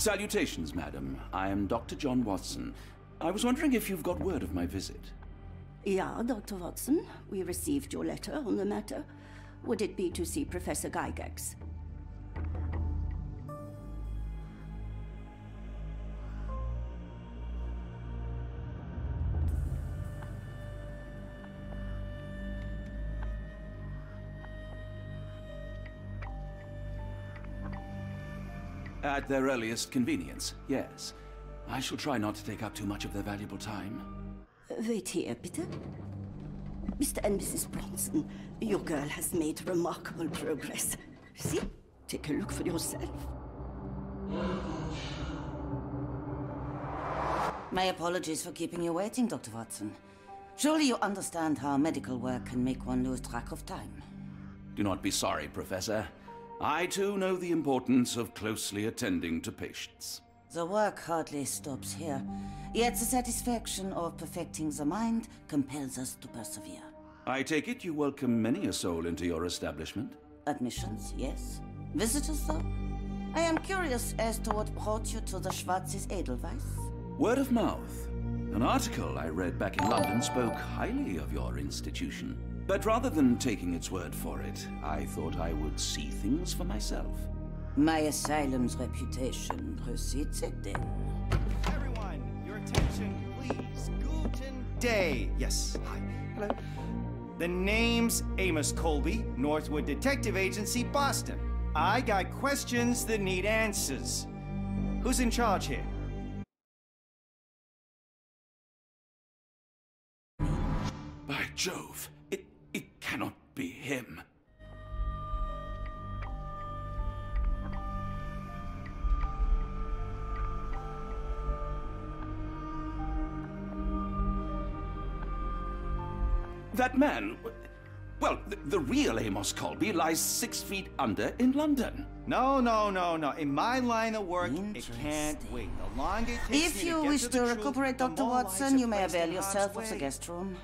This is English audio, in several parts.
Salutations, madam. I am Dr. John Watson. I was wondering if you've got word of my visit. Yeah, Dr. Watson. We received your letter on the matter. Would it be to see Professor Gygax? At their earliest convenience, yes. I shall try not to take up too much of their valuable time. Wait here, bitte. Mr. and Mrs. Bronson, your girl has made remarkable progress. See? Take a look for yourself. My apologies for keeping you waiting, Dr. Watson. Surely you understand how medical work can make one lose track of time. Do not be sorry, Professor. I too know the importance of closely attending to patients. The work hardly stops here, yet the satisfaction of perfecting the mind compels us to persevere. I take it you welcome many a soul into your establishment? Admissions, yes. Visitors, though? I am curious as to what brought you to the Schwarzes Edelweiss. Word of mouth. An article I read back in London spoke highly of your institution. But rather than taking its word for it, I thought I would see things for myself. My asylum's reputation precedes it, then. Everyone, your attention, please. Guten Day. Yes, hi. Hello. The name's Amos Colby, Northwood Detective Agency, Boston. I got questions that need answers. Who's in charge here? By Jove, it cannot be him. That man, well, the real Amos Colby lies 6 feet under in London. No. In my line of work, it can't wait. The longer it takes If me you to wish get to the truth, recuperate, the Dr. more Watson, lives you are may placed in avail yourself of harm's the way. guest room.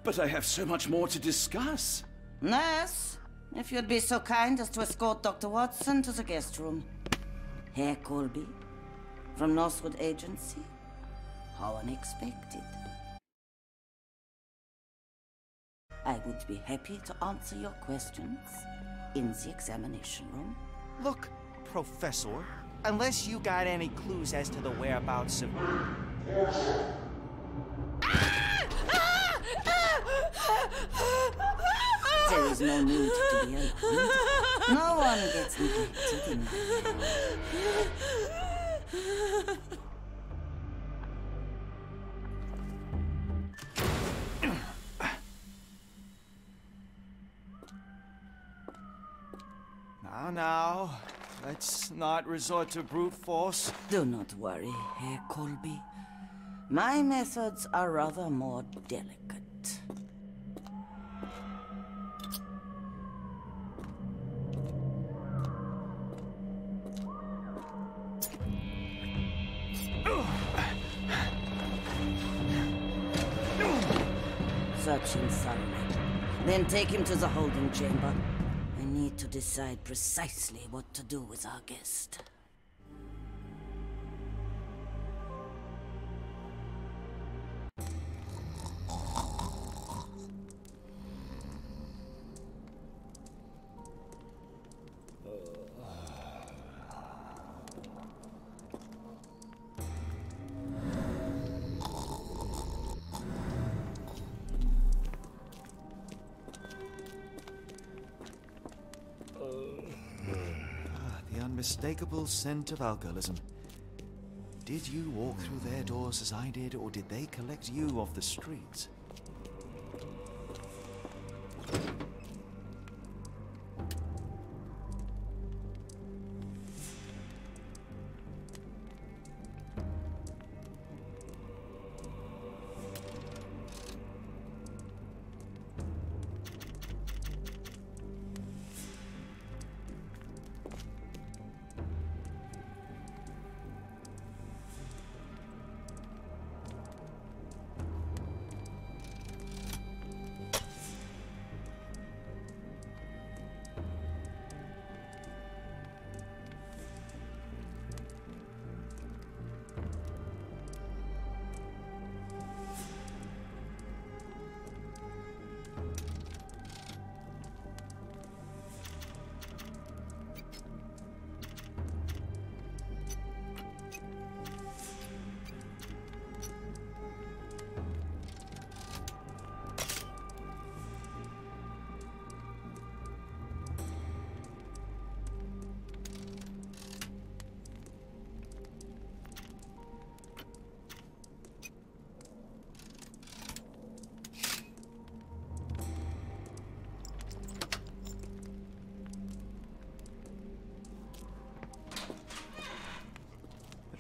But I have so much more to discuss. Nurse, if you'd be so kind as to escort Dr. Watson to the guest room. Herr Colby, from Northwood Agency. How unexpected. I would be happy to answer your questions in the examination room. Look, Professor, unless you got any clues as to the whereabouts of... There is no need to be alarmed. No one gets neglected in Now, let's not resort to brute force. Do not worry, Herr Colby. My methods are rather more delicate. Search him thoroughly. Then take him to the holding chamber. I need to decide precisely what to do with our guest. Unmistakable scent of alcoholism. Did you walk through their doors as I did, or did they collect you off the streets?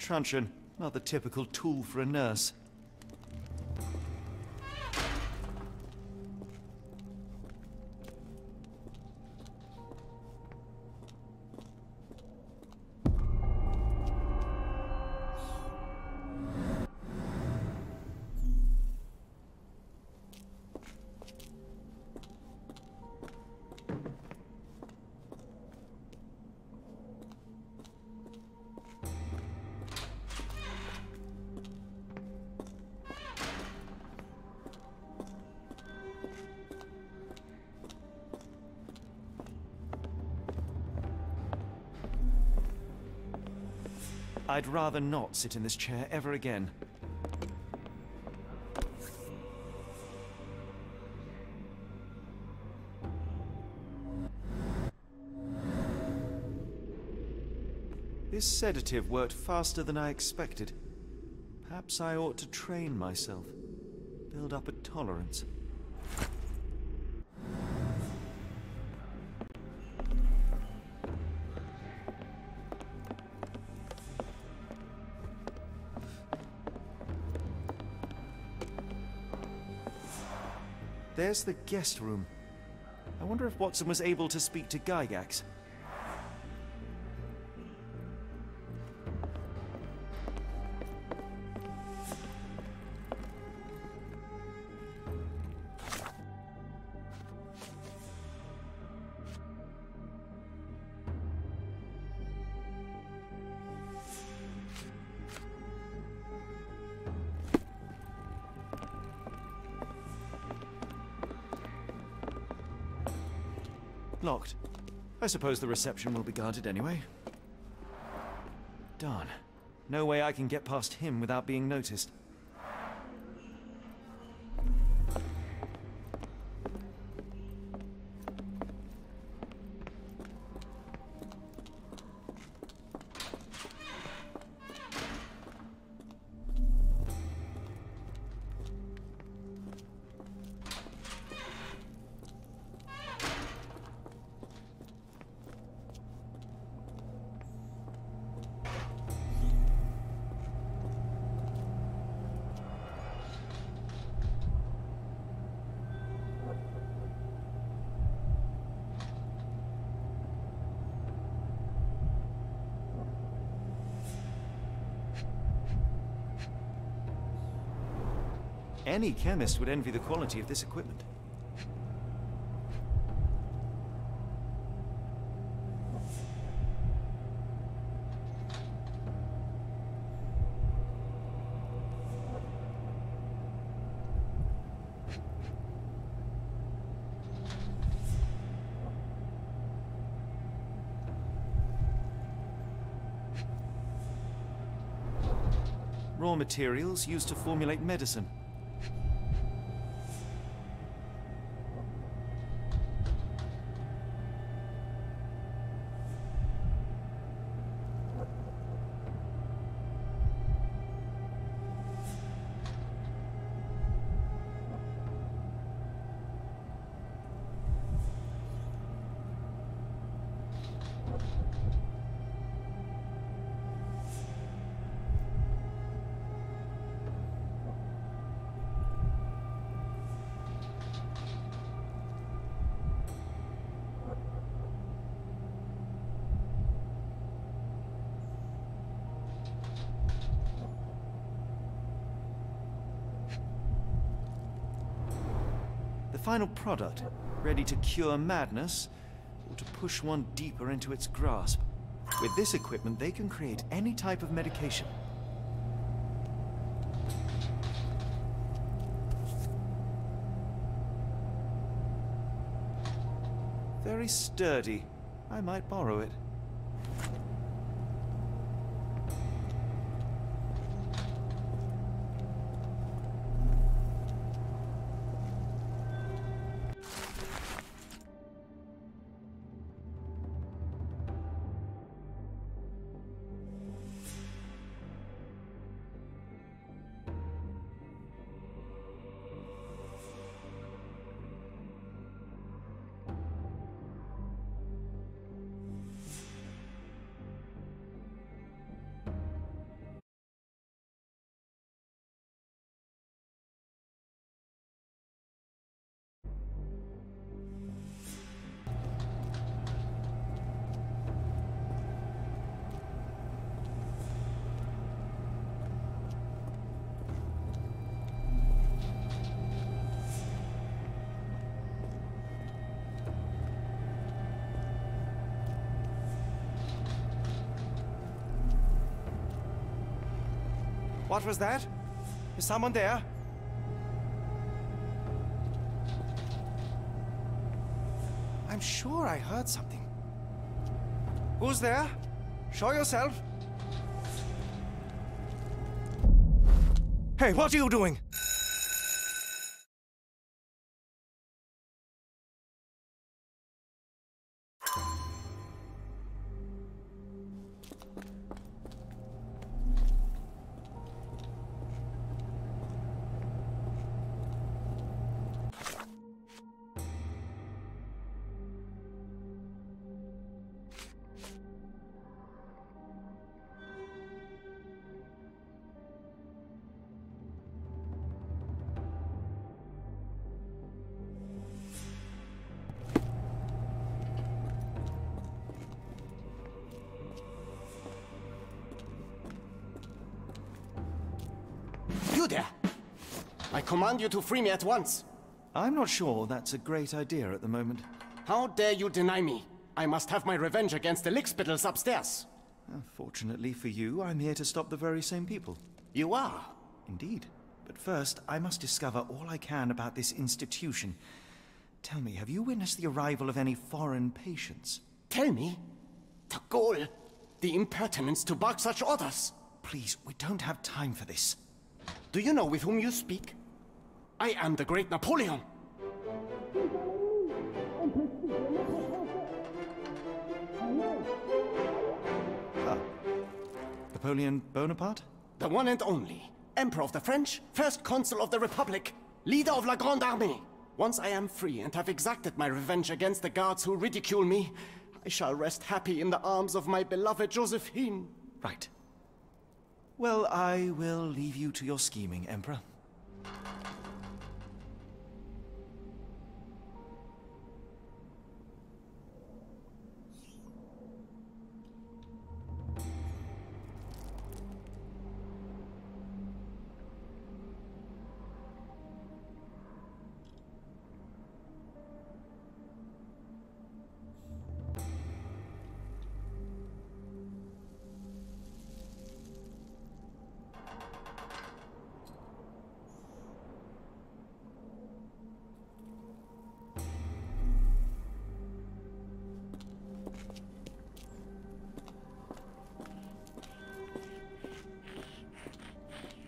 truncheon, not the typical tool for a nurse. I'd rather not sit in this chair ever again. This sedative worked faster than I expected. Perhaps I ought to train myself, build up a tolerance. There's the guest room. I wonder if Watson was able to speak to Gygax. Locked. I suppose the reception will be guarded anyway. Darn. No way I can get past him without being noticed. Any chemist would envy the quality of this equipment. Raw materials used to formulate medicine. Final product, ready to cure madness, or to push one deeper into its grasp. With this equipment, they can create any type of medication. Very sturdy. I might borrow it. What was that? Is someone there? I'm sure I heard something. Who's there? Show yourself. Hey, what are you doing? You there! I command you to free me at once. I'm not sure that's a great idea at the moment. How dare you deny me? I must have my revenge against the lickspittles upstairs. Fortunately for you, I'm here to stop the very same people. You are? Indeed. But first, I must discover all I can about this institution. Tell me, have you witnessed the arrival of any foreign patients? Tell me? The gall, the impertinence to bark such orders. Please, we don't have time for this. Do you know with whom you speak? I am the great Napoleon. Ah. Napoleon Bonaparte? The one and only. Emperor of the French, first consul of the Republic, leader of La Grande Armée. Once I am free and have exacted my revenge against the guards who ridicule me, I shall rest happy in the arms of my beloved Josephine. Right. Well, I will leave you to your scheming, Emperor.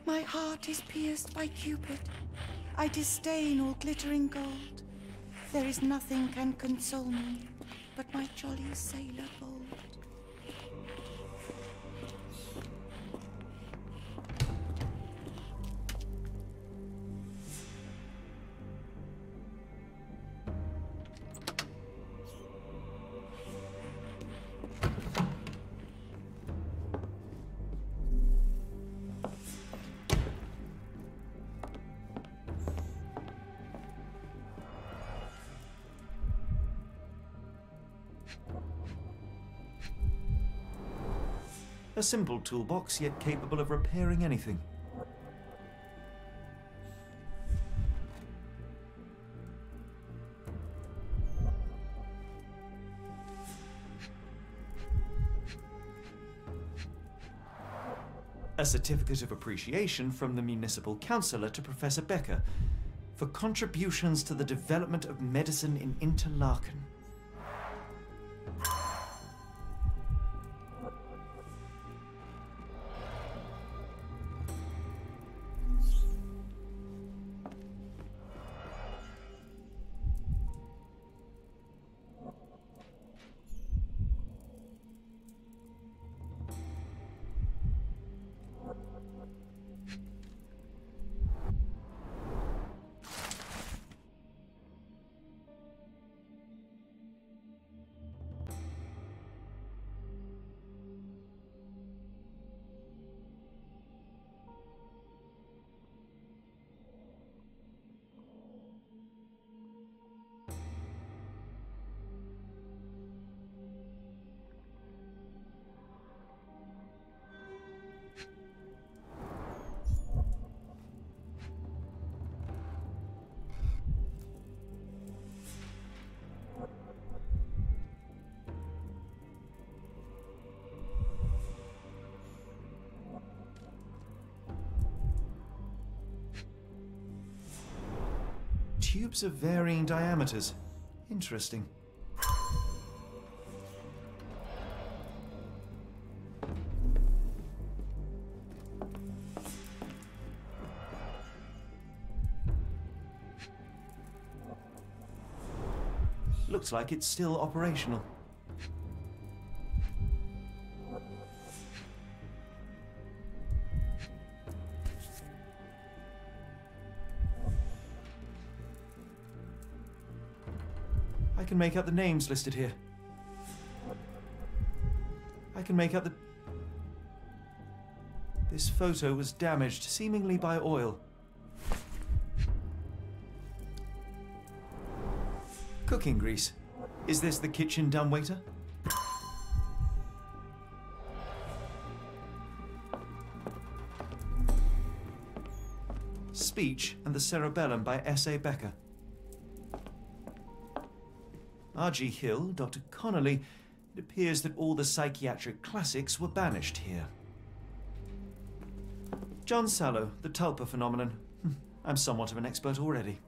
My heart is pierced by Cupid. I disdain all glittering gold. There is nothing can console me but my jolly sailor bold. A simple toolbox, yet capable of repairing anything. A certificate of appreciation from the municipal councillor to Professor Becker for contributions to the development of medicine in Interlaken. cubes of varying diameters. Interesting. Looks like it's still operational. I can make out the names listed here. I can make out the... This photo was damaged, seemingly by oil. Cooking grease. Is this the kitchen dumbwaiter? Speech and the Cerebellum by S.A. Becker. R.G. Hill, Dr. Connolly. It appears that all the psychiatric classics were banished here. John Sallow, the Tulpa phenomenon. I'm somewhat of an expert already.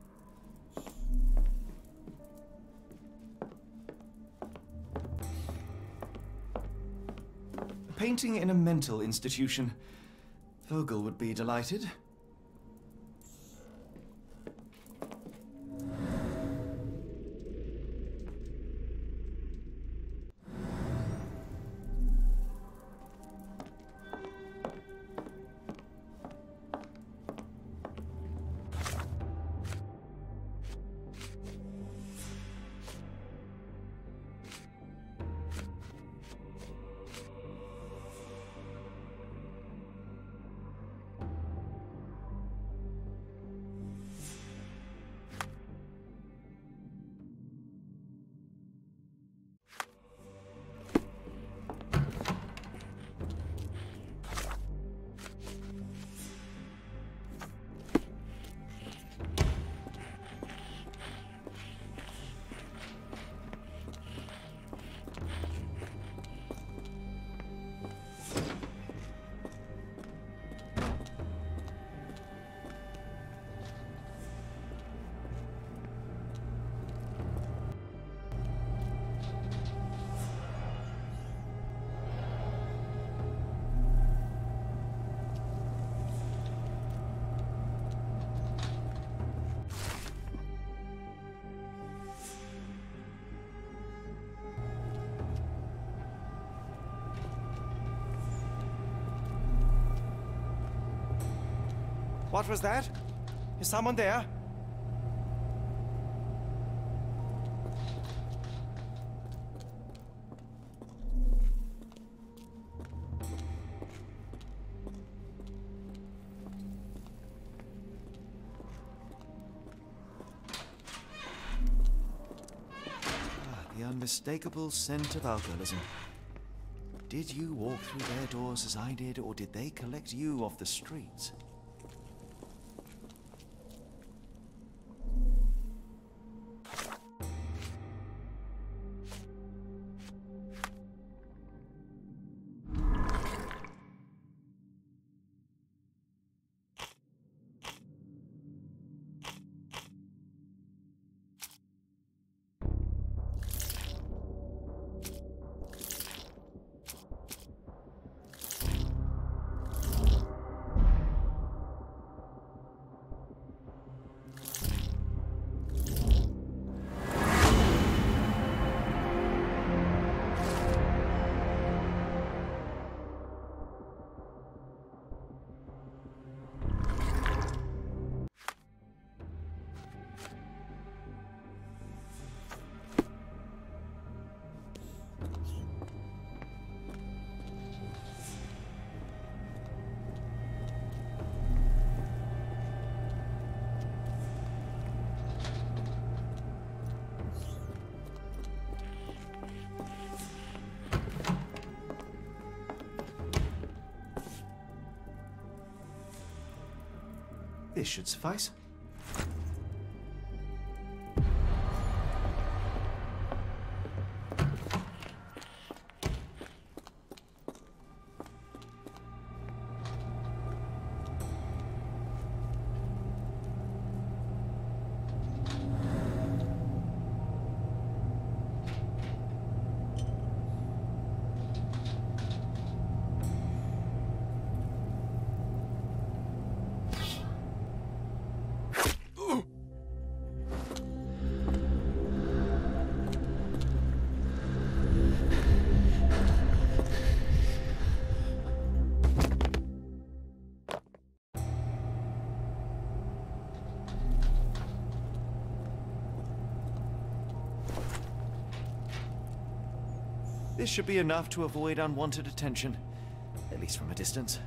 A painting in a mental institution. Vogel would be delighted. What was that? Is someone there? The unmistakable scent of alcoholism. Did you walk through their doors as I did, or did they collect you off the streets? This should suffice. This should be enough to avoid unwanted attention, at least from a distance.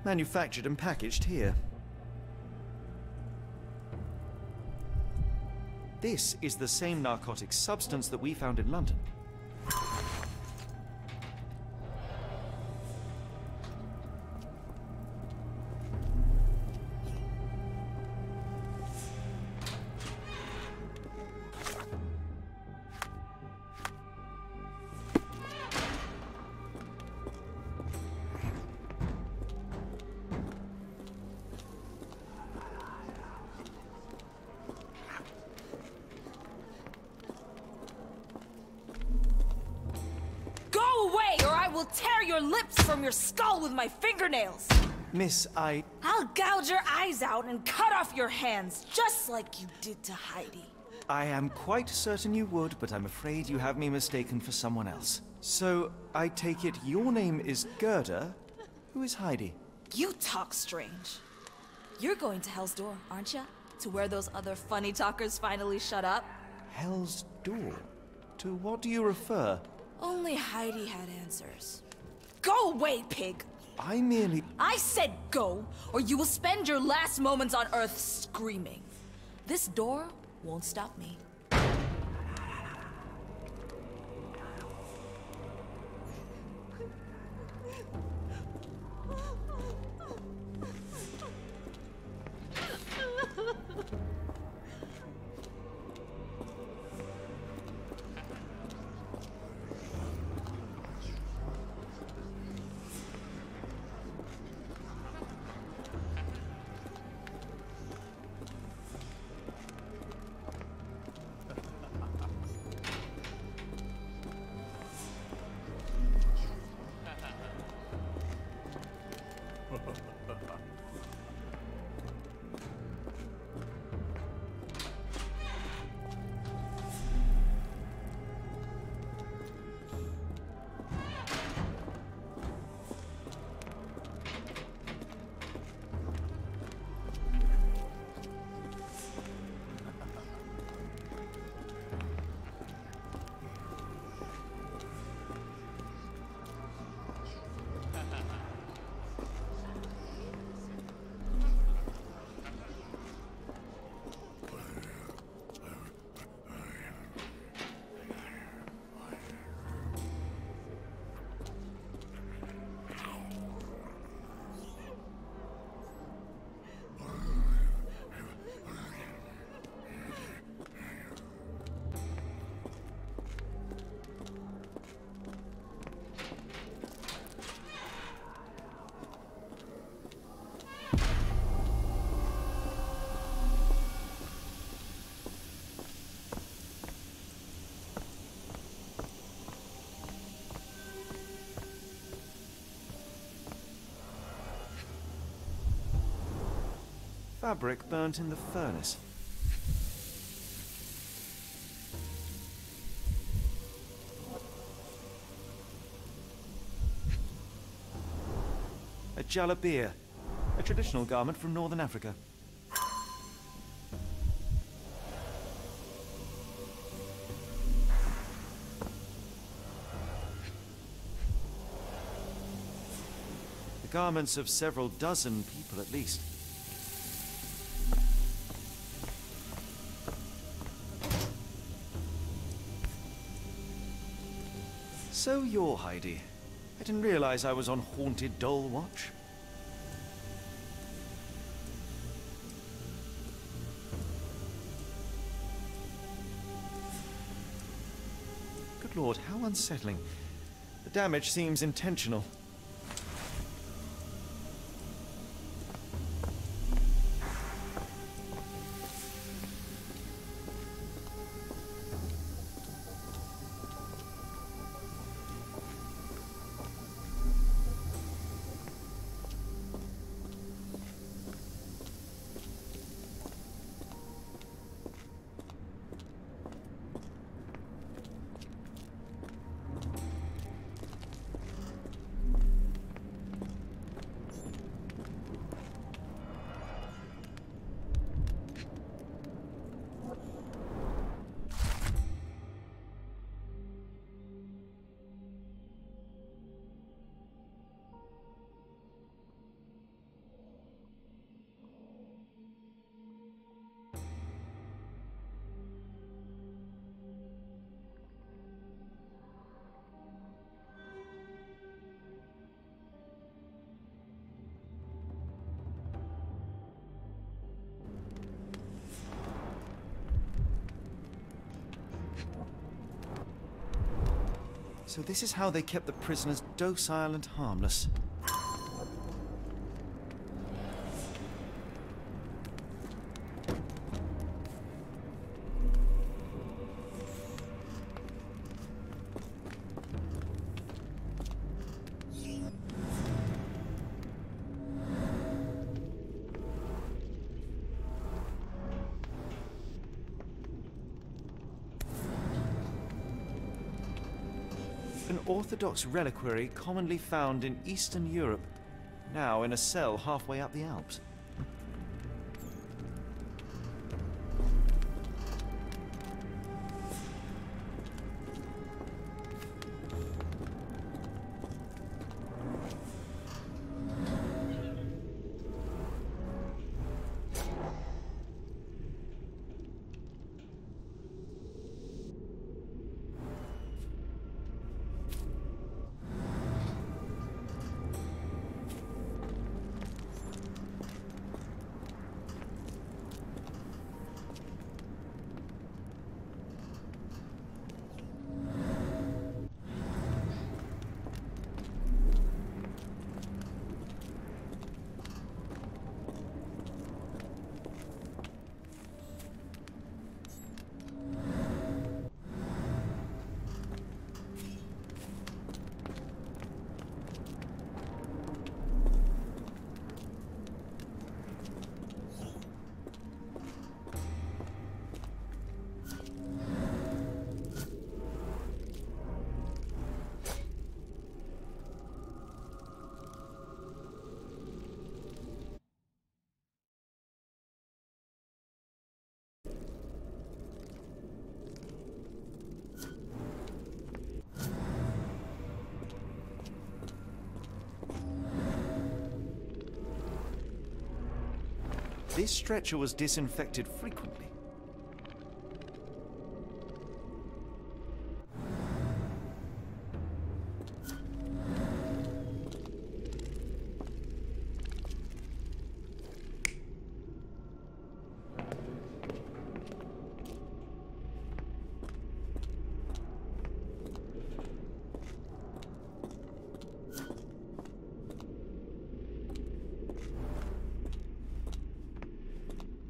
Manufactured and packaged here. This is the same narcotic substance that we found in London. From your skull with my fingernails! Miss, I'll gouge your eyes out and cut off your hands, just like you did to Heidi. I am quite certain you would, but I'm afraid you have me mistaken for someone else. So, I take it your name is Gerda? Who is Heidi? You talk strange. You're going to Hell's Door, aren't you? To where those other funny talkers finally shut up? Hell's Door? To what do you refer? Only Heidi had answers. Go away, pig! I said go, or you will spend your last moments on Earth screaming. This door won't stop me. Fabric burnt in the furnace. A jalabia, a traditional garment from northern Africa. The garments of several dozen people at least. So you're Heidi. I didn't realize I was on haunted doll watch. Lord, how unsettling. The damage seems intentional. So this is how they kept the prisoners docile and harmless. An Orthodox reliquary commonly found in Eastern Europe, now in a cell halfway up the Alps. This stretcher was disinfected frequently.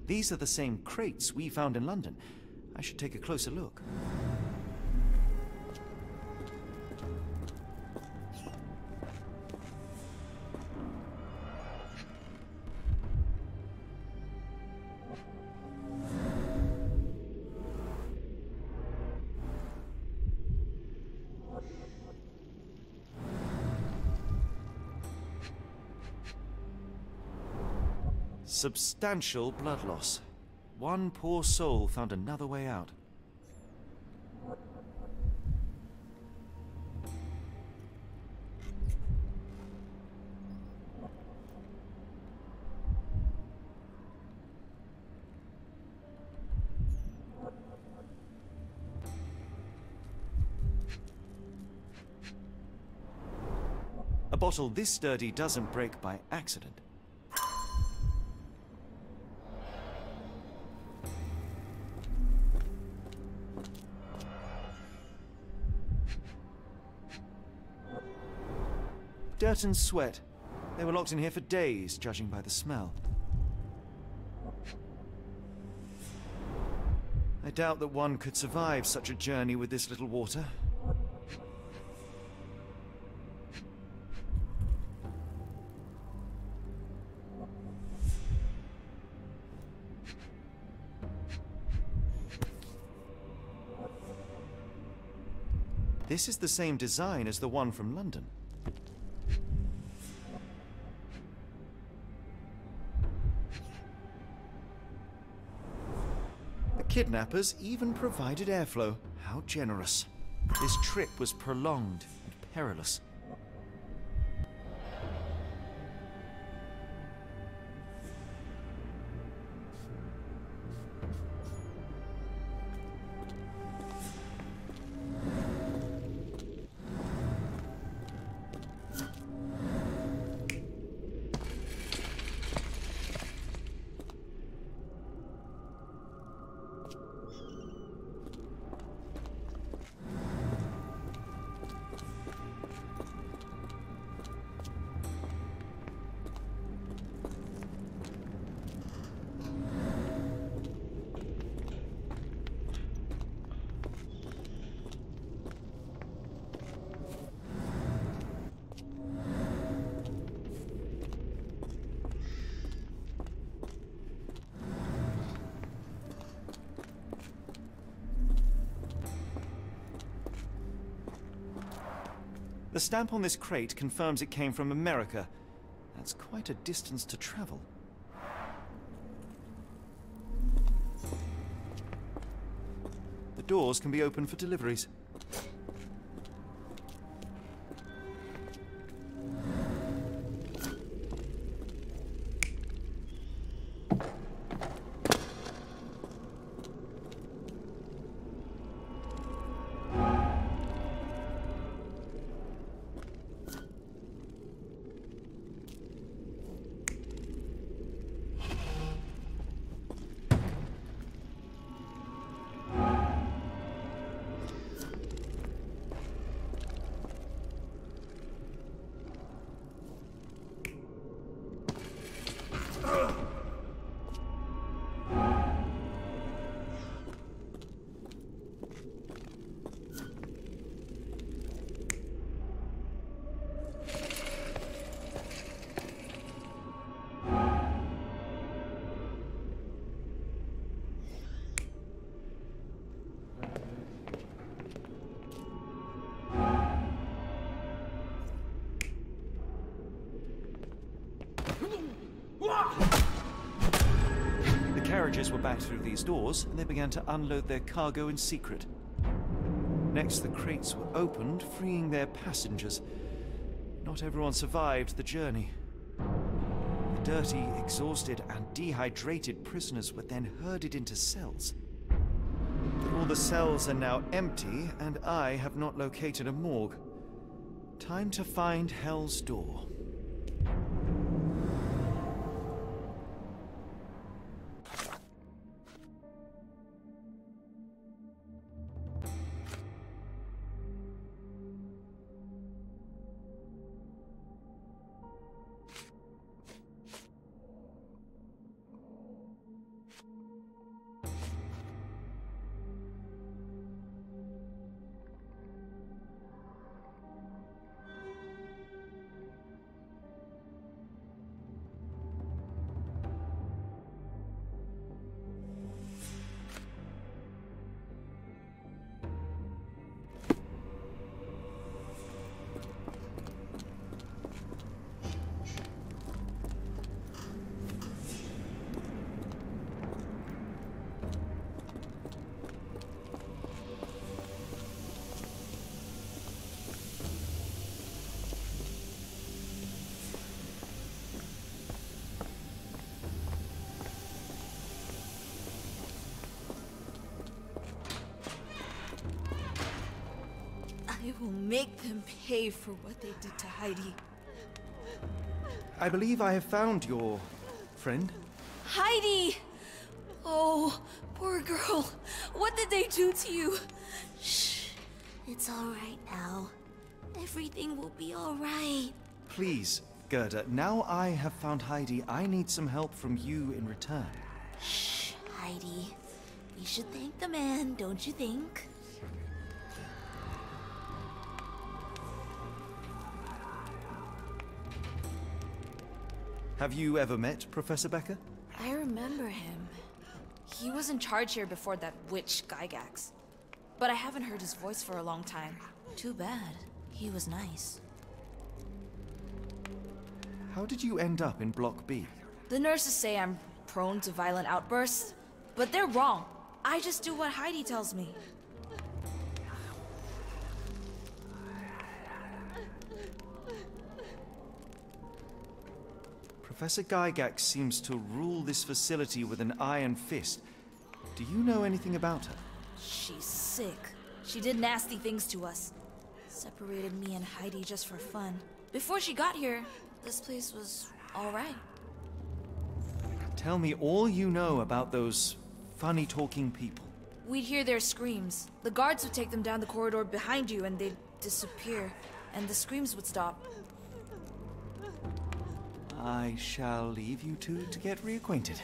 These are the same crates we found in London. I should take a closer look. Substantial blood loss. One poor soul found another way out. A bottle this sturdy doesn't break by accident. Dirt and sweat. They were locked in here for days, judging by the smell. I doubt that one could survive such a journey with this little water. This is the same design as the one from London. The kidnappers even provided airflow. How generous. This trip was prolonged and perilous. The stamp on this crate confirms it came from America. That's quite a distance to travel. The doors can be opened for deliveries. The carriages were backed through these doors, and they began to unload their cargo in secret. Next, the crates were opened, freeing their passengers. Not everyone survived the journey. The dirty, exhausted, and dehydrated prisoners were then herded into cells. But all the cells are now empty, and I have not located a morgue. Time to find Hell's Door. I will make them pay for what they did to Heidi. I believe I have found your friend. Heidi! Oh, poor girl. What did they do to you? Shh. It's all right now. Everything will be all right. Please, Gerda, now I have found Heidi, I need some help from you in return. Shh, Heidi. We should thank the man, don't you think? Have you ever met Professor Becker? I remember him. He was in charge here before that witch Gygax. But I haven't heard his voice for a long time. Too bad. He was nice. How did you end up in Block B? The nurses say I'm prone to violent outbursts, but they're wrong. I just do what Heidi tells me. Professor Gygax seems to rule this facility with an iron fist. Do you know anything about her? She's sick. She did nasty things to us. Separated me and Heidi just for fun. Before she got here, this place was all right. Tell me all you know about those funny-talking people. We'd hear their screams. The guards would take them down the corridor behind you and they'd disappear. And the screams would stop. I shall leave you two to get reacquainted.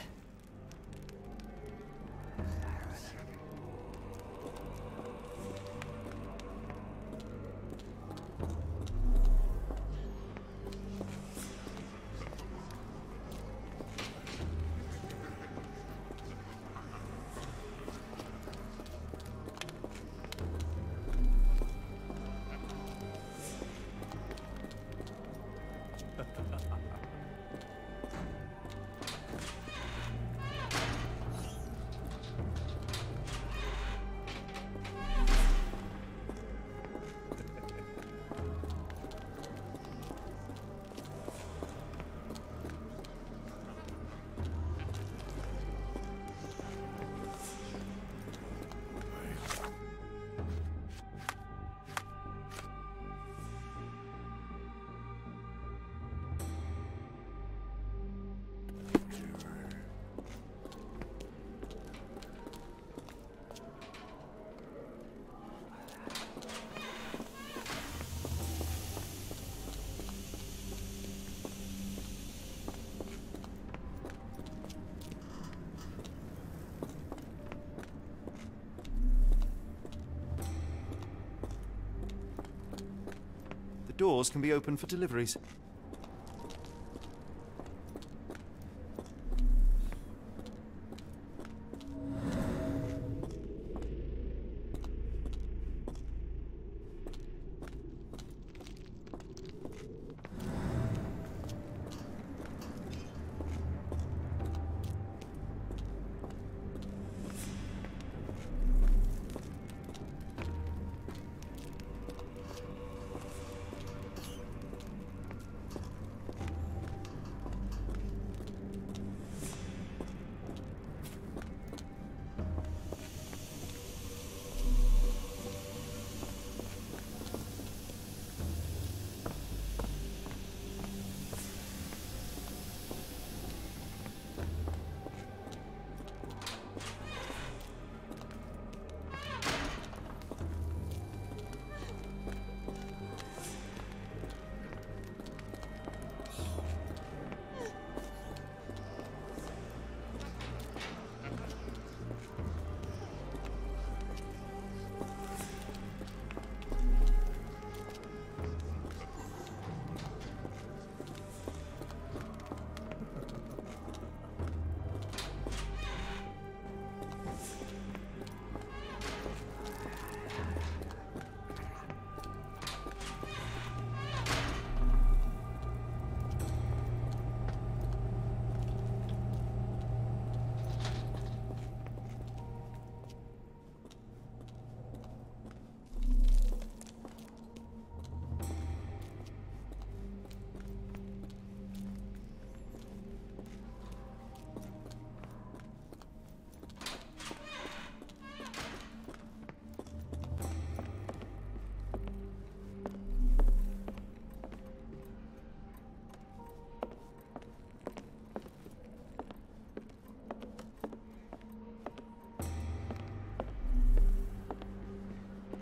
The doors can be opened for deliveries.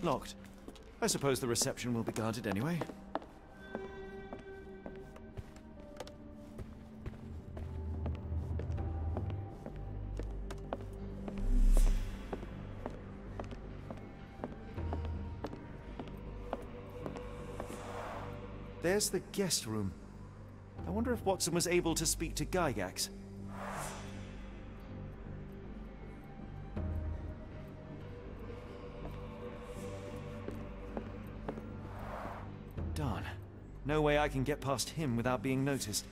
Locked. I suppose the reception will be guarded anyway. There's the guest room. I wonder if Watson was able to speak to Gygax. Darn. No way I can get past him without being noticed.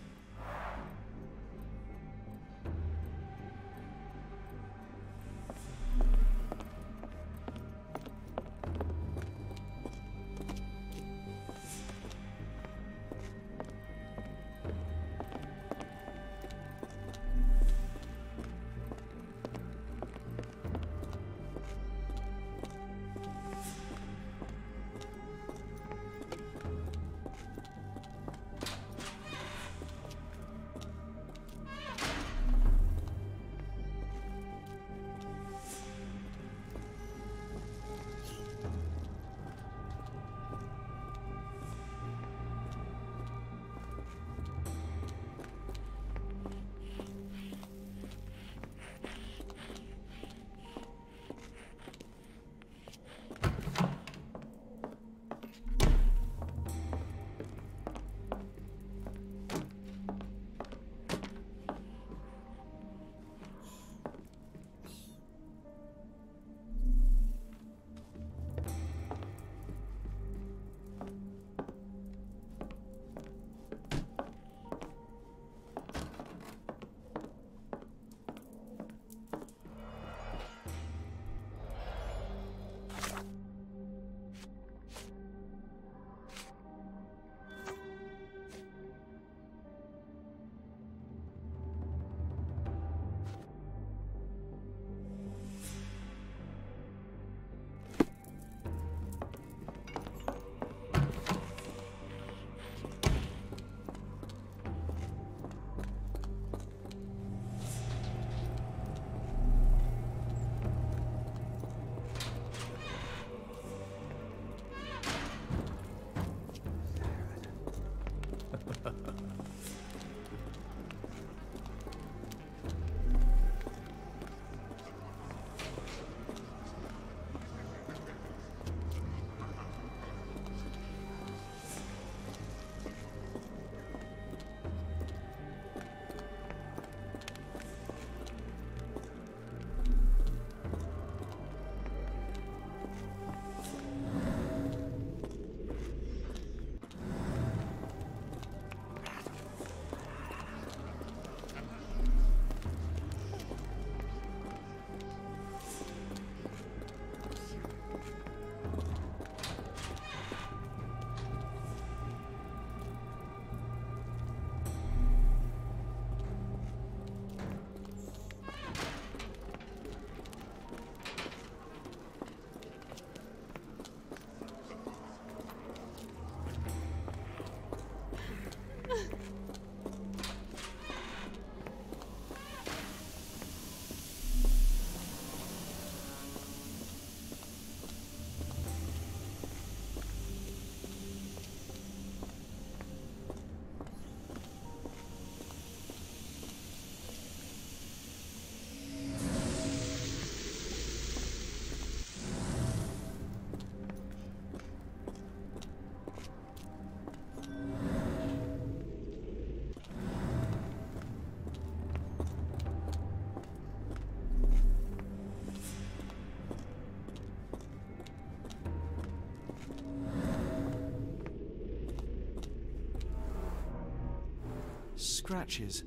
Scratches.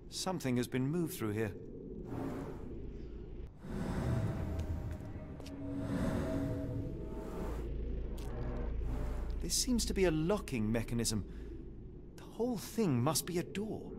Something has been moved through here. This seems to be a locking mechanism. The whole thing must be a door.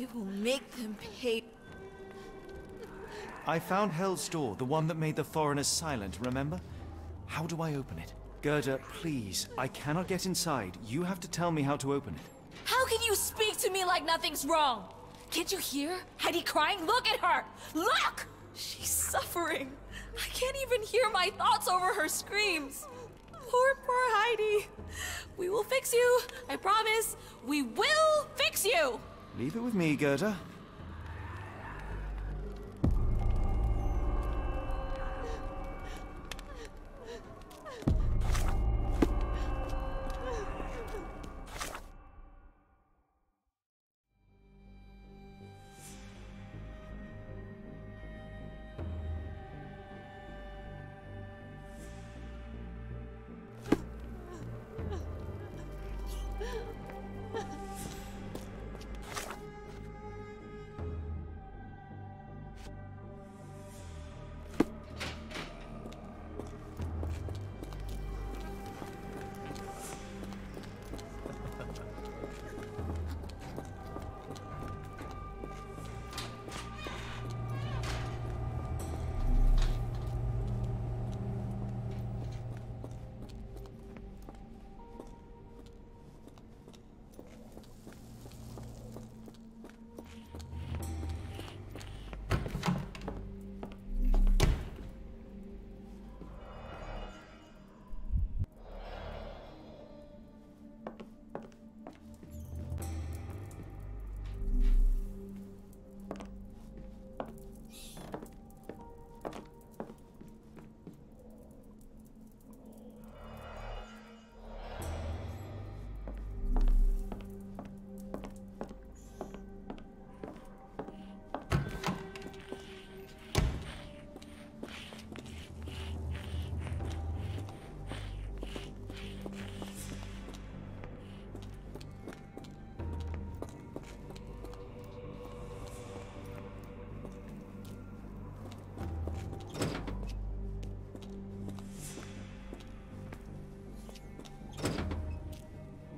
I will make them pay. I found Hell's door, the one that made the foreigners silent, remember? How do I open it? Gerda, please, I cannot get inside. You have to tell me how to open it. How can you speak to me like nothing's wrong? Can't you hear Heidi crying? Look at her! Look! She's suffering. I can't even hear my thoughts over her screams. Poor Heidi. We will fix you. I promise. We will fix you! Leave it with me, Gerda.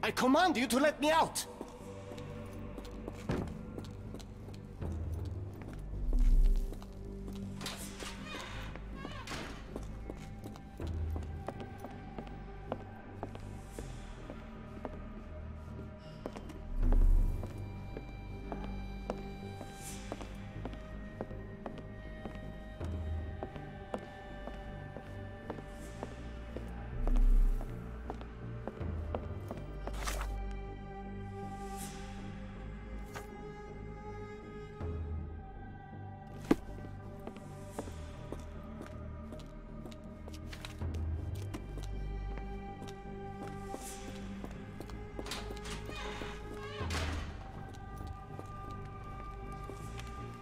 I command you to let me out!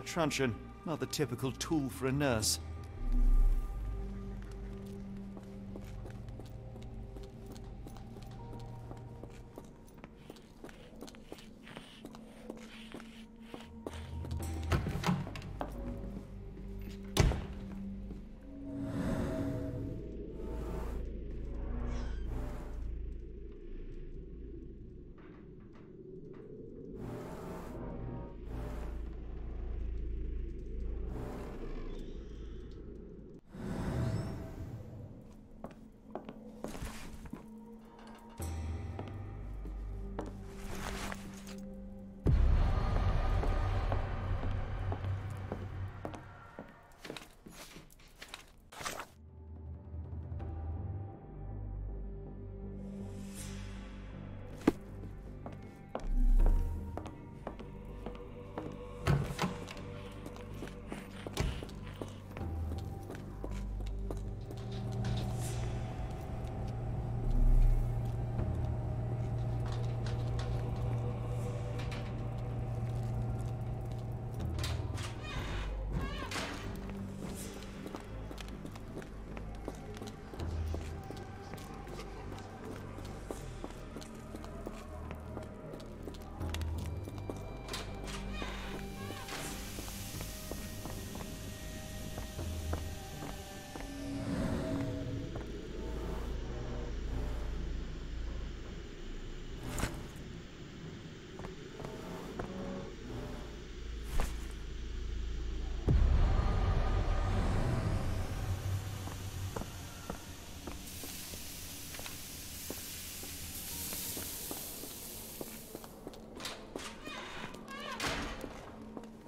Truncheon, not the typical tool for a nurse.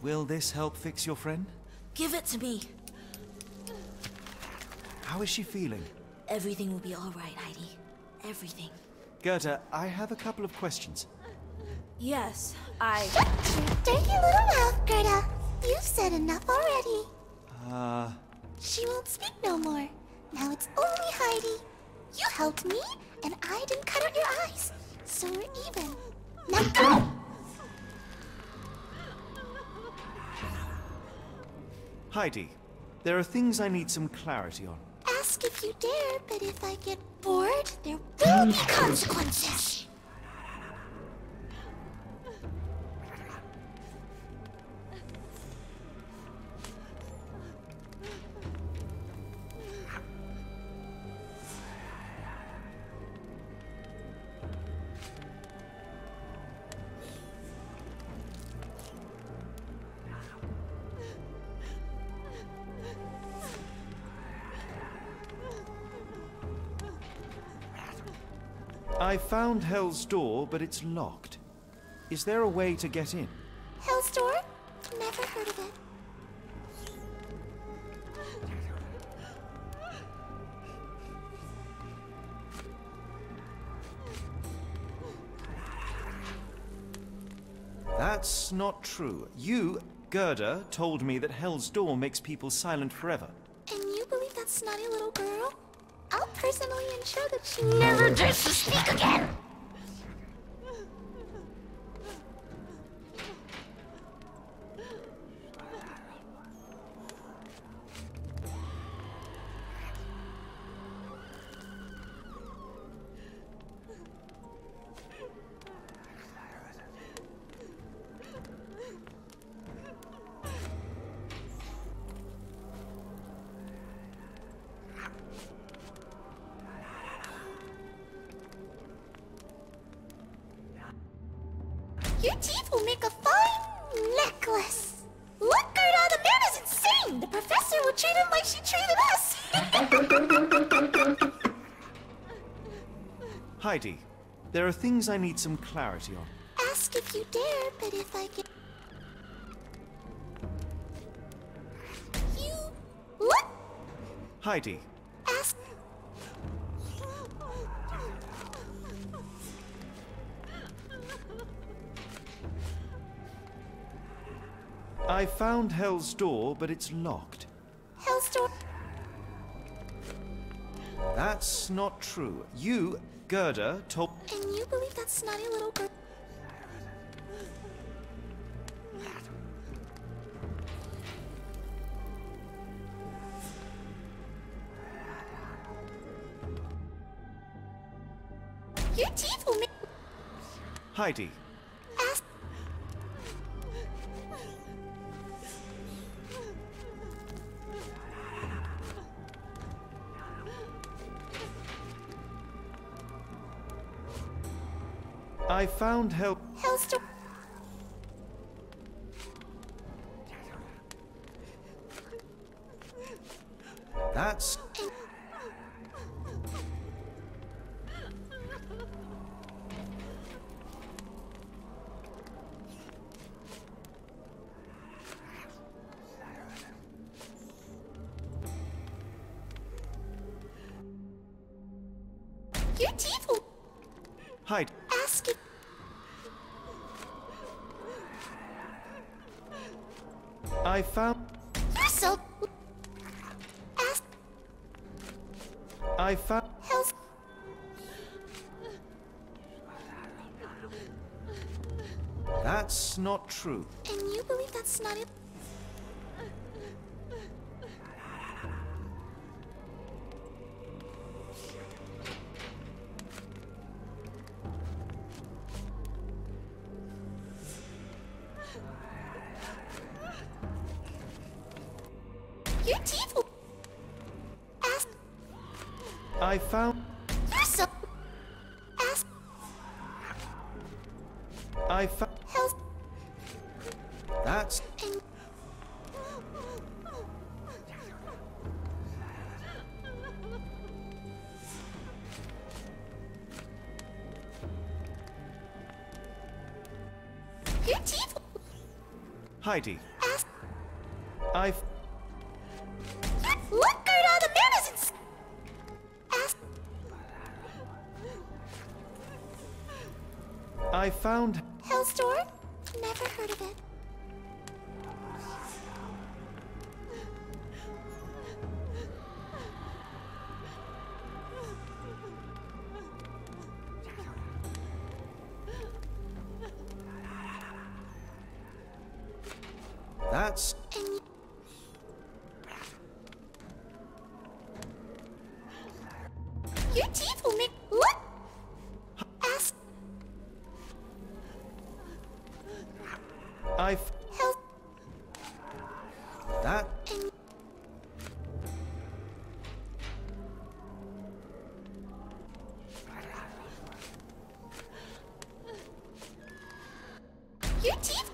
Will this help fix your friend? Give it to me. How is she feeling? Everything will be all right, Heidi. Everything. Goethe, I have a couple of questions. Yes, Shut your dirty little mouth, Gerda. You've said enough already. She won't speak no more. Now it's only Heidi. You helped me, and I didn't cut out your eyes. So we're even. Now go! Heidi, there are things I need some clarity on. Ask if you dare, but if I get bored, there will be consequences. I found Hell's Door, but it's locked. Is there a way to get in? Hell's Door? Never heard of it. That's not true. You, Gerda, told me that Hell's Door makes people silent forever. And you believe that snotty little girl? I'll personally ensure that she never dares to speak again! Your teeth will make a fine necklace. Look, Gerda, the man is insane! The professor will treat him like she treated us! Heidi, there are things I need some clarity on. Ask if you dare, but if I get... You... What? Heidi. Ask... I found Hell's Door, but it's locked. Hell's Door... That's not true. You, Gerda, told... And you believe that snotty little girl... Your teeth will make... Heidi. Ask... I found help. Hell's Door... That's... Your teeth will... Heidi. Ask it... I found... You're so... Ask... I found... Hell's... That's not true. And you believe that snotty... Your teeth will... Ask... I found... You're so... Ask... I found... Hell's... That's... And... Your teeth will... Heidi. Ask... I've... Look, Gerda, the man is ins... Ask... I found... Hell's Door? Never heard of it. That's... And you... Your teeth will make... Look! Ask... I've... Hell... That... And... Your teeth...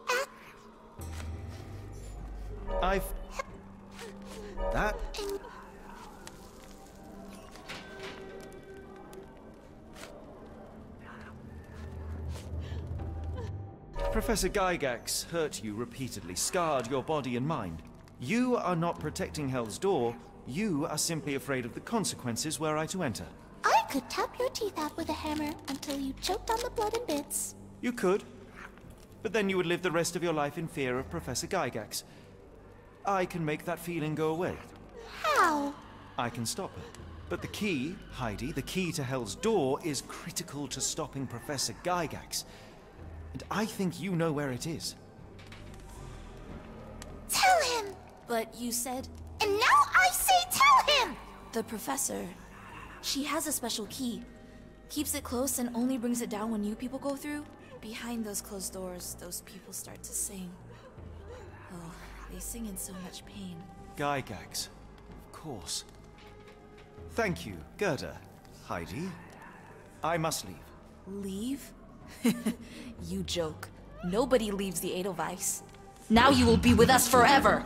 Ask... I've... That... And... Professor Gygax hurt you repeatedly, scarred your body and mind. You are not protecting Hell's Door. You are simply afraid of the consequences were I to enter. I could tap your teeth out with a hammer until you choked on the blood in bits. You could. But then you would live the rest of your life in fear of Professor Gygax. I can make that feeling go away. How? I can stop it. But the key, Heidi, the key to Hell's Door is critical to stopping Professor Gygax. And I think you know where it is. Tell him! But you said... And now I say tell him! The professor... She has a special key. Keeps it close and only brings it down when you people go through. Behind those closed doors, those people start to sing. Oh, they sing in so much pain. Gygax. Of course. Thank you, Gerda. Heidi. I must leave. Leave? You joke. Nobody leaves the Edelweiss. Now you will be with us forever!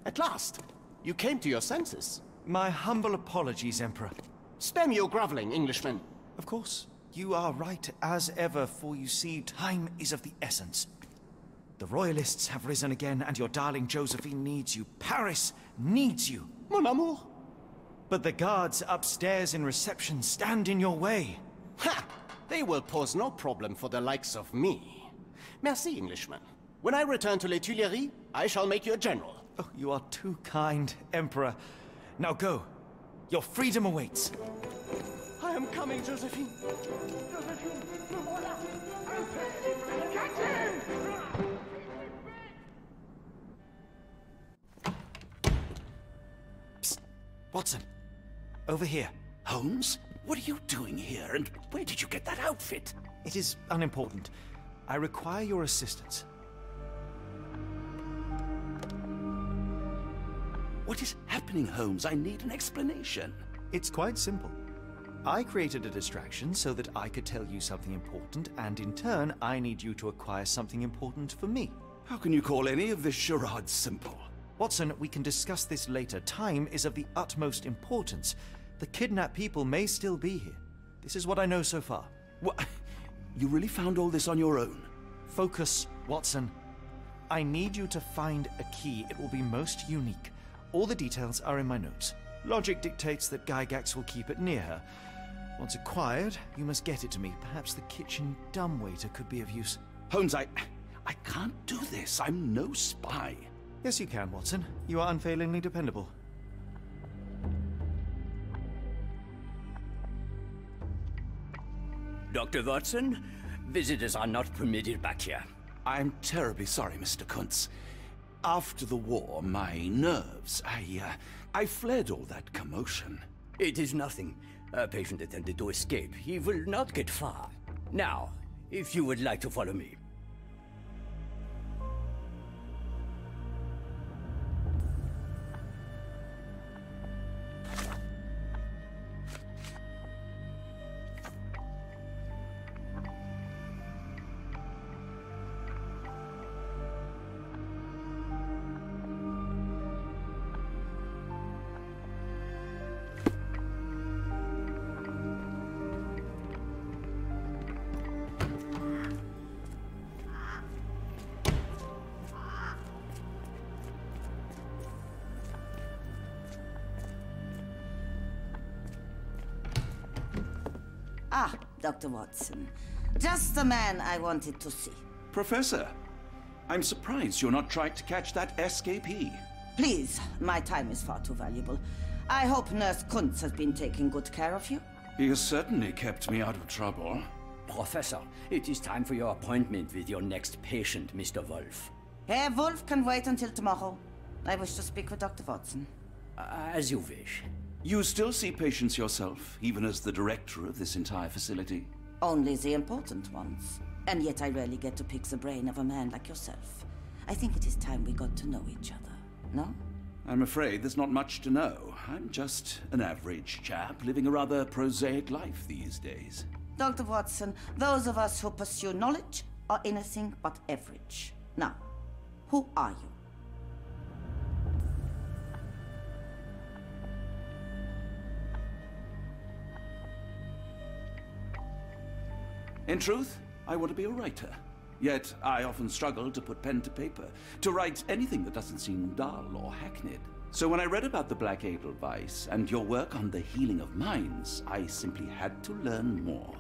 At last! You came to your senses. My humble apologies, Emperor. Spare me your groveling, Englishman. Of course, you are right as ever, for you see, time is of the essence. The royalists have risen again, and your darling Josephine needs you. Paris needs you. Mon amour. But the guards upstairs in reception stand in your way. Ha! They will pose no problem for the likes of me. Merci, Englishman. When I return to Les Tuileries, I shall make you a general. Oh, you are too kind, Emperor. Now go. Your freedom awaits. I am coming, Josephine. Josephine, me voilà. Captain! Psst. Watson. Over here. Holmes? What are you doing here, and where did you get that outfit? It is unimportant. I require your assistance. What is happening, Holmes? I need an explanation. It's quite simple. I created a distraction so that I could tell you something important, and in turn, I need you to acquire something important for me. How can you call any of this charade simple? Watson, we can discuss this later. Time is of the utmost importance. The kidnapped people may still be here. This is what I know so far. What? You really found all this on your own? Focus, Watson. I need you to find a key. It will be most unique. All the details are in my notes. Logic dictates that Gygax will keep it near her. Once acquired, you must get it to me. Perhaps the kitchen dumbwaiter could be of use. Holmes, I can't do this. I'm no spy. Yes, you can, Watson. You are unfailingly dependable. Dr. Watson, visitors are not permitted back here. I'm terribly sorry, Mr. Kuntz. After the war, my nerves, I fled all that commotion. It is nothing. A patient attempted to escape. He will not get far. Now, if you would like to follow me. Ah, Dr. Watson. Just the man I wanted to see. Professor, I'm surprised you're not trying to catch that escapee. Please, my time is far too valuable. I hope Nurse Kuntz has been taking good care of you. He has certainly kept me out of trouble. Professor, it is time for your appointment with your next patient, Mr. Wolf. Herr Wolf can wait until tomorrow. I wish to speak with Dr. Watson. As you wish. You still see patients yourself, even as the director of this entire facility? Only the important ones. And yet I rarely get to pick the brain of a man like yourself. I think it is time we got to know each other, no? I'm afraid there's not much to know. I'm just an average chap living a rather prosaic life these days. Dr. Watson, those of us who pursue knowledge are anything but average. Now, who are you? In truth, I want to be a writer. Yet, I often struggle to put pen to paper, to write anything that doesn't seem dull or hackneyed. So when I read about the Black Edelweiss and your work on the healing of minds, I simply had to learn more.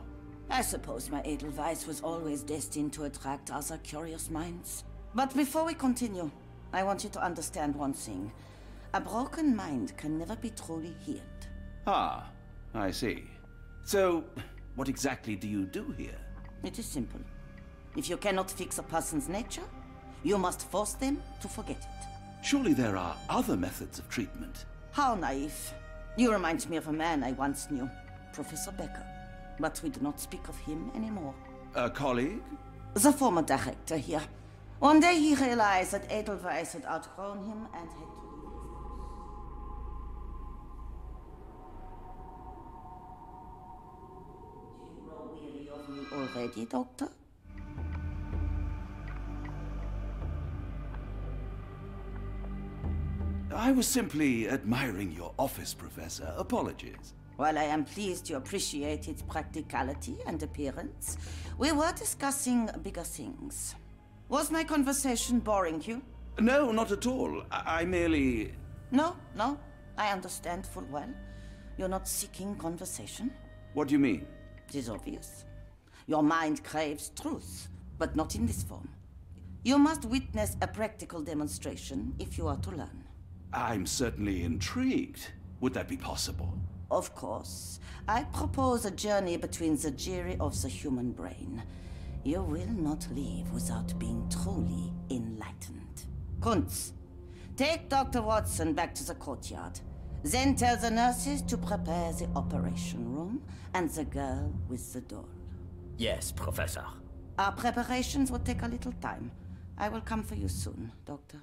I suppose my Edelweiss was always destined to attract other curious minds. But before we continue, I want you to understand one thing. A broken mind can never be truly healed. Ah, I see. So, what exactly do you do here? It is simple. If you cannot fix a person's nature, you must force them to forget it. Surely there are other methods of treatment. How naive. You remind me of a man I once knew, Professor Becker. But we do not speak of him anymore. A colleague? The former director here. One day he realized that Edelweiss had outgrown him and had to leave his house. Do you grow weary of me already, Doctor? I was simply admiring your office, Professor. Apologies. While I am pleased you appreciate its practicality and appearance, we were discussing bigger things. Was my conversation boring you? No, not at all. I merely... No, I understand full well. You're not seeking conversation. What do you mean? It is obvious. Your mind craves truth, but not in this form. You must witness a practical demonstration if you are to learn. I'm certainly intrigued. Would that be possible? Of course. I propose a journey between the jury of the human brain. You will not leave without being truly enlightened. Kuntz, take Dr. Watson back to the courtyard. Then tell the nurses to prepare the operation room and the girl with the doll. Yes, Professor. Our preparations will take a little time. I will come for you soon, Doctor.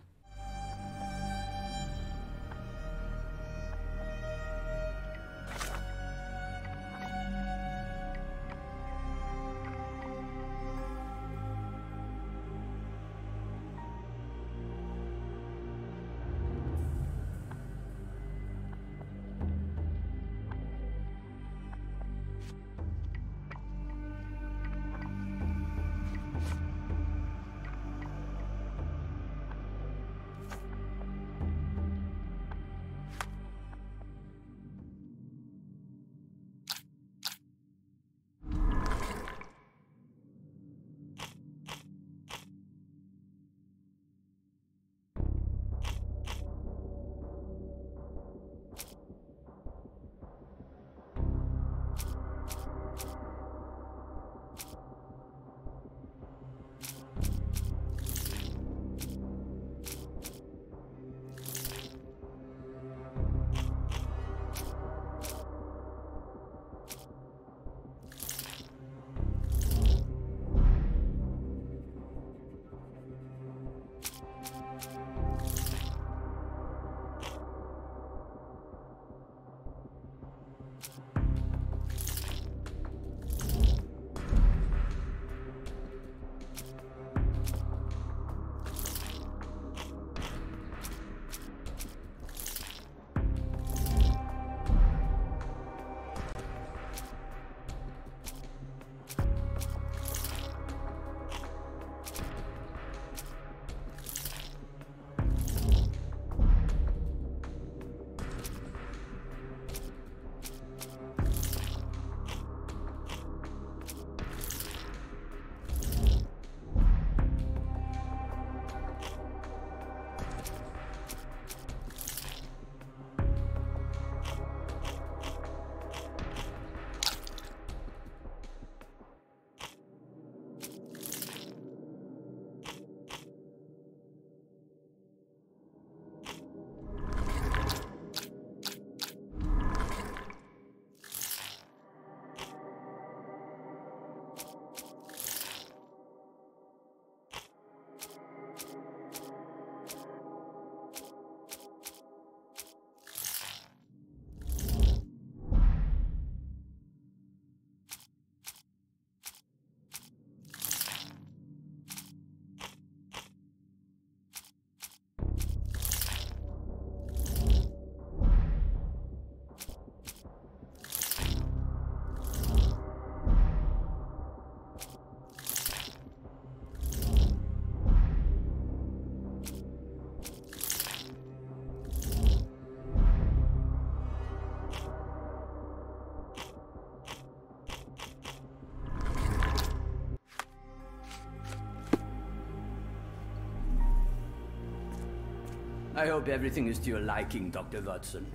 I hope everything is to your liking, Dr. Watson.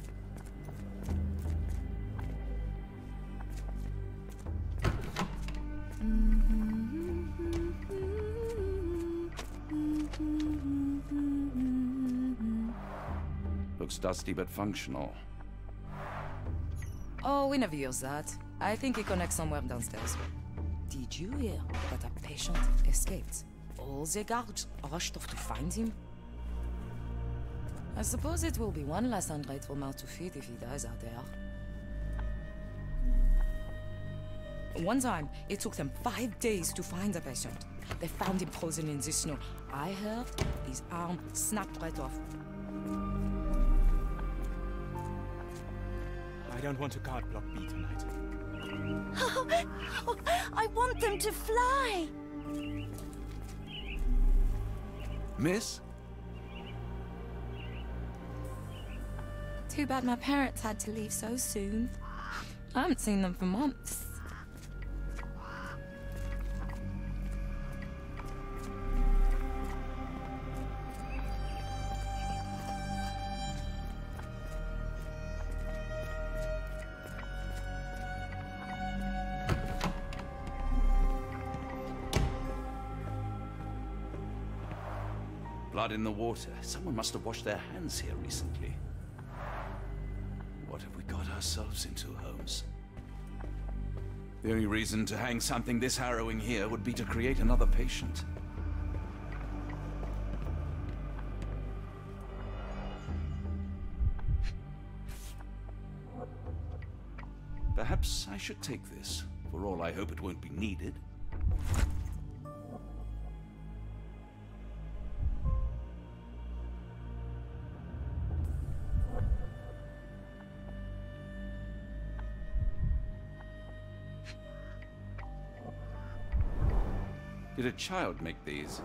Looks dusty but functional. Oh, we never use that. I think it connects somewhere downstairs. Did you hear that a patient escaped? All the guards rushed off to find him. I suppose it will be one less ungrateful mouth to feed if he dies out there. One time, it took them 5 days to find the patient. They found him frozen in the snow. I heard his arm snapped right off. I don't want a card block B tonight. I want them to fly! Miss? Too bad my parents had to leave so soon. I haven't seen them for months. Blood in the water. Someone must have washed their hands here recently. What have we got ourselves into, Holmes? The only reason to hang something this harrowing here would be to create another patient. Perhaps I should take this. For all I hope it won't be needed. Did a child make these?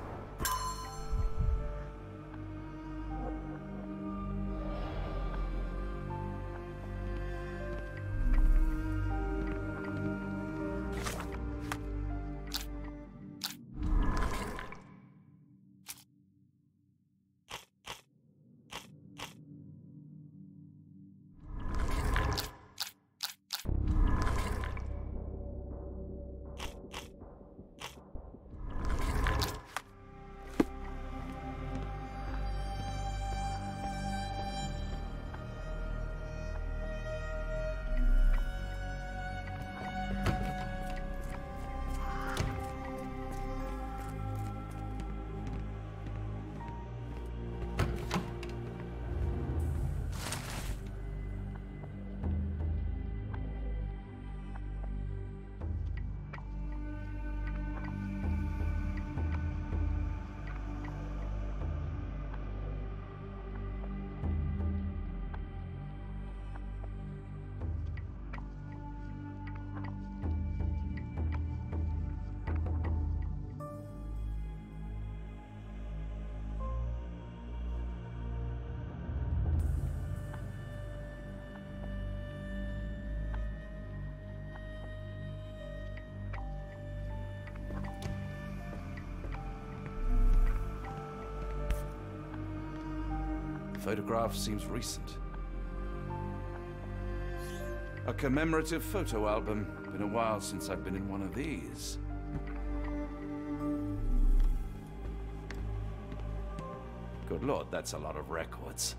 Photograph seems recent. A commemorative photo album. Been a while since I've been in one of these. Good Lord, that's a lot of records.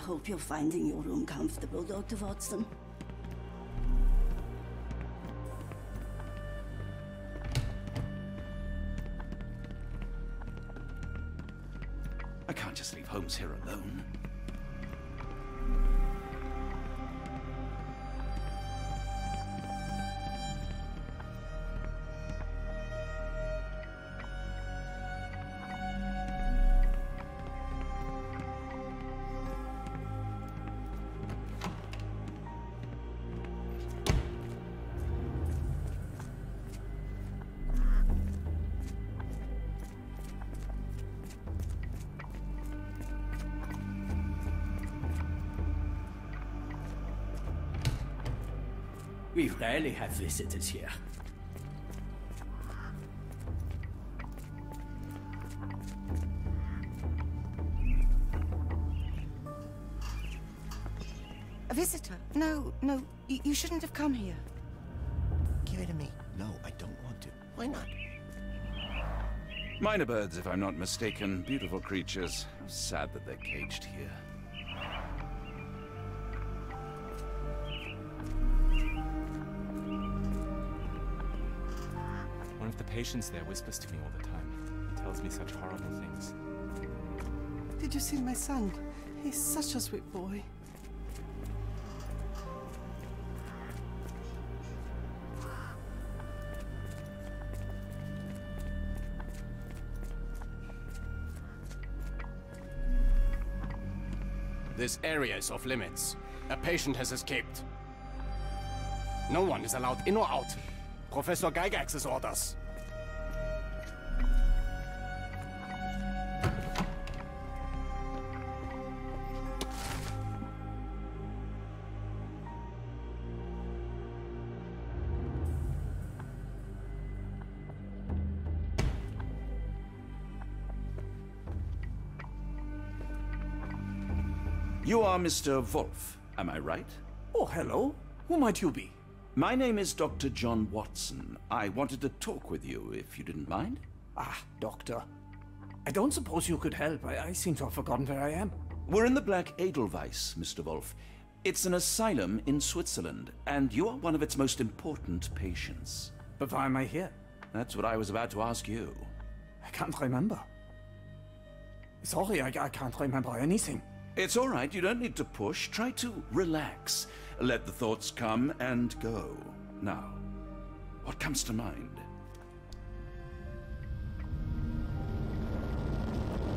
hope you're finding your room comfortable, Dr. Watson. I can't just leave Holmes here alone. We rarely have visitors here. A visitor? No, you shouldn't have come here. Give it to me. No, I don't want to. Why not? Minor birds, if I'm not mistaken. Beautiful creatures. How sad that they're caged here. One of the patients there whispers to me all the time. Tells me such horrible things. Did you see my son? He's such a sweet boy. This area is off limits. A patient has escaped. No one is allowed in or out. Professor Gygax's orders. You are Mr. Wolf, am I right? Oh, hello. Who might you be? My name is Dr. John Watson. I wanted to talk with you, if you didn't mind. Ah, doctor. I don't suppose you could help. I seem to have forgotten where I am. We're in the Black Edelweiss, Mr. Wolf. It's an asylum in Switzerland, and you are one of its most important patients. But why am I here? That's what I was about to ask you. I can't remember. Sorry, I can't remember anything. It's all right, you don't need to push. Try to relax. Let the thoughts come and go. Now, what comes to mind?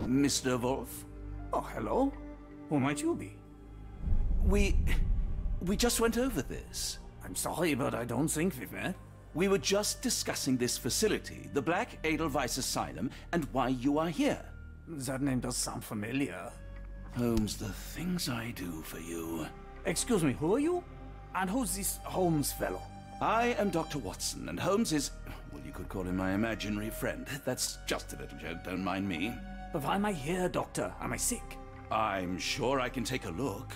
Mr. Wolf? Oh, hello. Who might you be? We just went over this. I'm sorry, but I don't think we've met. We were just discussing this facility, the Black Edelweiss Asylum, and why you are here. That name does sound familiar. Holmes, the things I do for you. Excuse me, who are you? And who's this Holmes fellow? I am Dr. Watson, and Holmes is, well, you could call him my imaginary friend. That's just a little joke, don't mind me. But why am I here, Doctor? Am I sick? I'm sure I can take a look.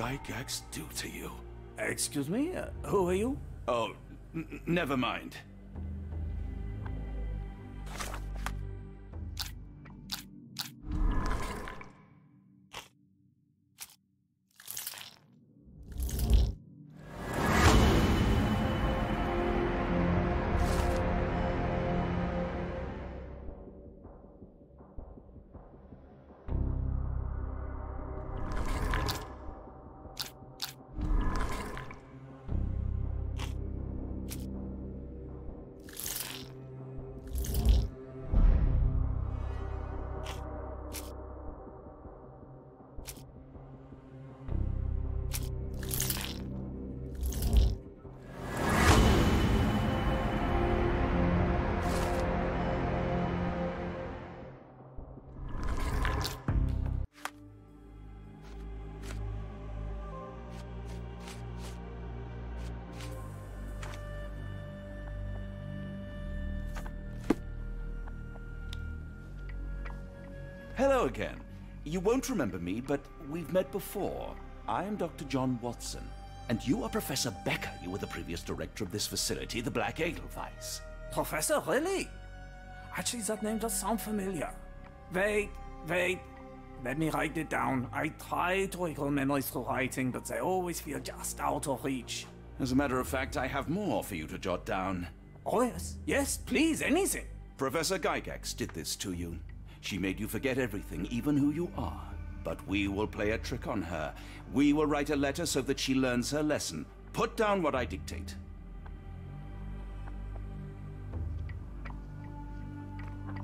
Gygax do to you? Excuse me? Who are you? Oh, never mind. Hello again. You won't remember me, but we've met before. I am Dr. John Watson, and you are Professor Becker. You were the previous director of this facility, the Black Edelweiss. Professor, really? Actually, that name does sound familiar. Wait. Let me write it down. I try to recall memories through writing, but they always feel just out of reach. As a matter of fact, I have more for you to jot down. Oh, yes. Yes, please, anything. Professor Gygax did this to you. She made you forget everything, even who you are. But we will play a trick on her. We will write a letter so that she learns her lesson. Put down what I dictate.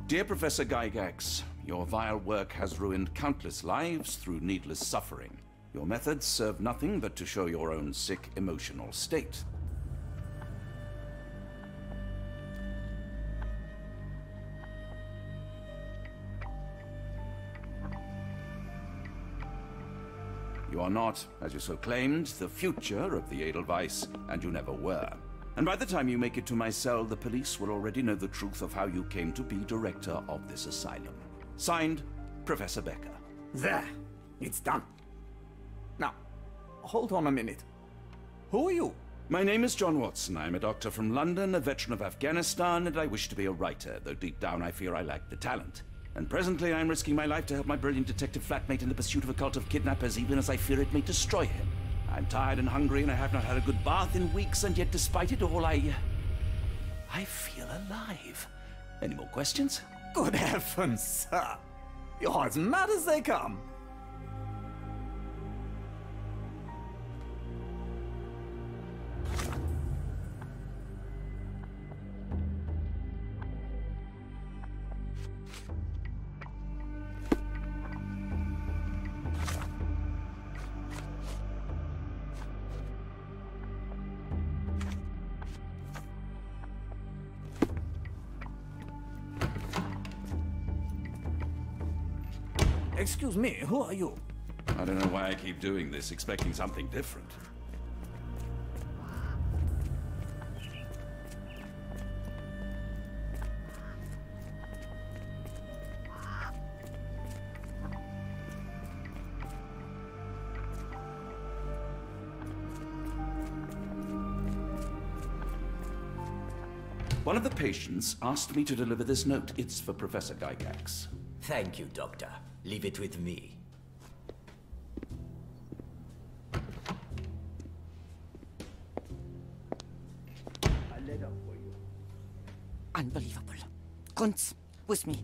Dear Professor Gygax, your vile work has ruined countless lives through needless suffering. Your methods serve nothing but to show your own sick emotional state. You are not, as you so claimed, the future of the Edelweiss, and you never were. And by the time you make it to my cell, the police will already know the truth of how you came to be director of this asylum. Signed, Professor Becker. There. It's done. Now, hold on a minute. Who are you? My name is John Watson. I'm a doctor from London, a veteran of Afghanistan, and I wish to be a writer, though deep down I fear I lack the talent. And presently I'm risking my life to help my brilliant detective flatmate in the pursuit of a cult of kidnappers, even as I fear it may destroy him. I'm tired and hungry, and I have not had a good bath in weeks, and yet despite it all, I feel alive. Any more questions? Good heavens, sir. You're as mad as they come. Excuse me, who are you? I don't know why I keep doing this, expecting something different. One of the patients asked me to deliver this note. It's for Professor Gygax. Thank you, Doctor. Leave it with me. A letter for you. Unbelievable. Kunz, with me.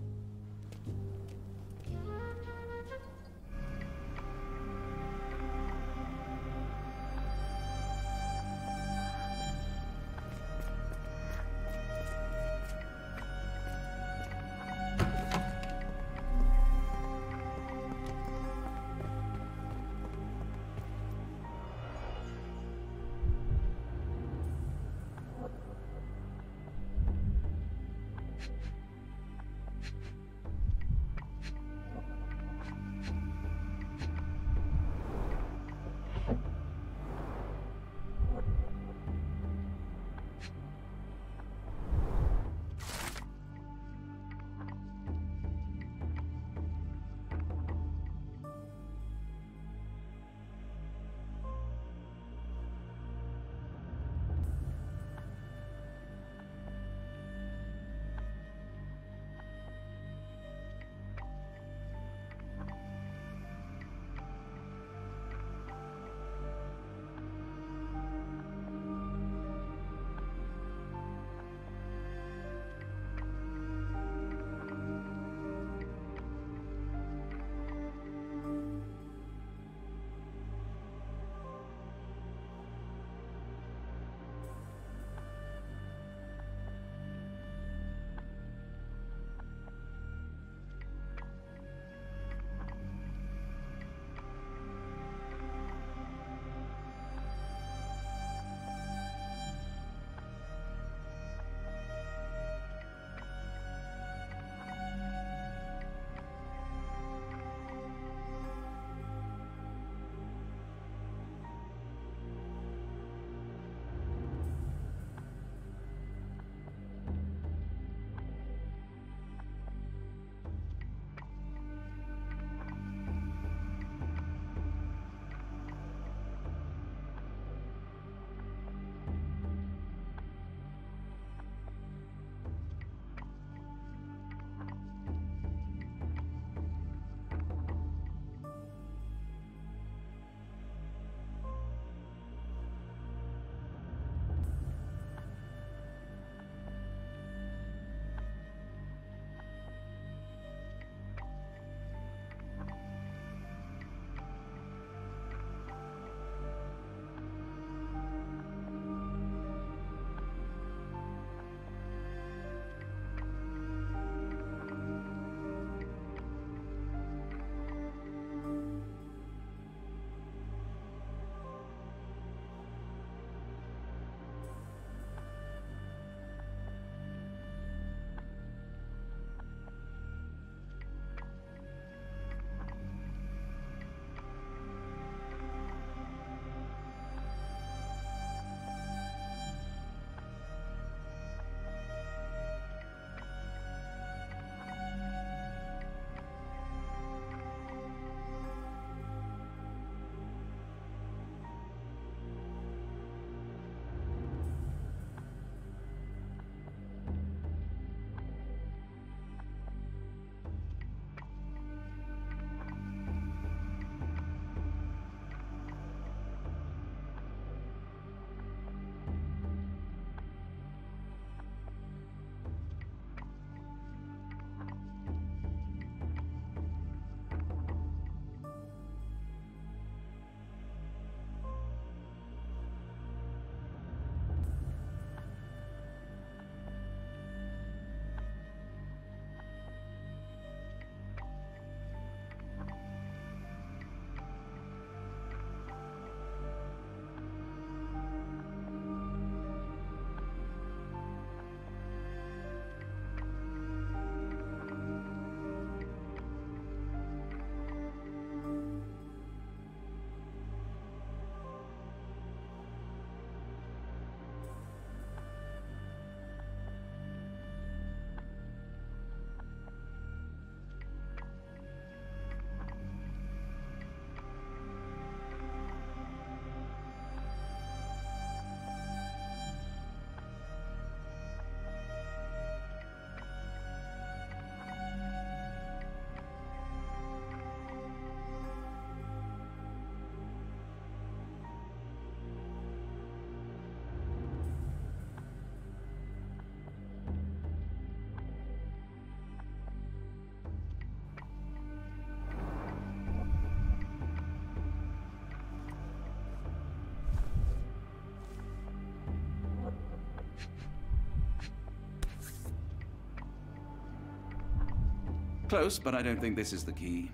Close, but I don't think this is the key.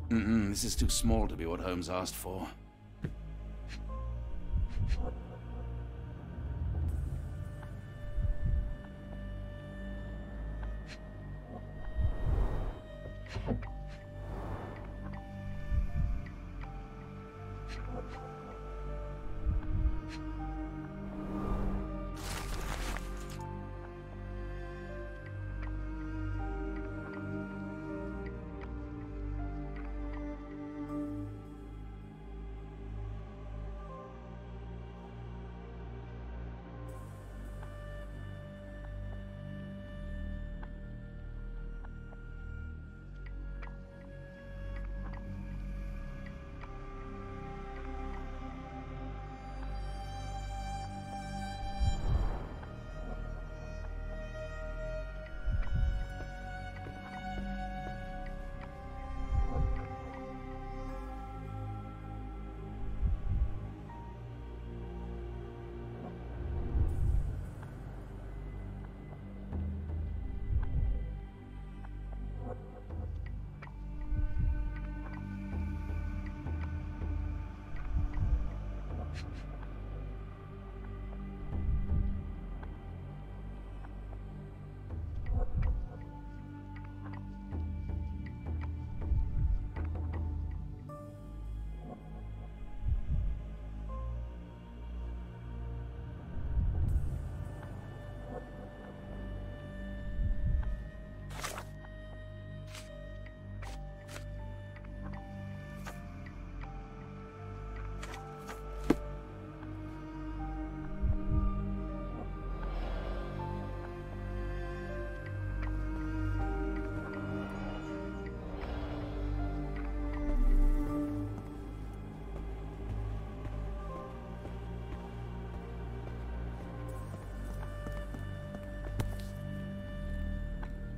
This is too small to be what Holmes asked for.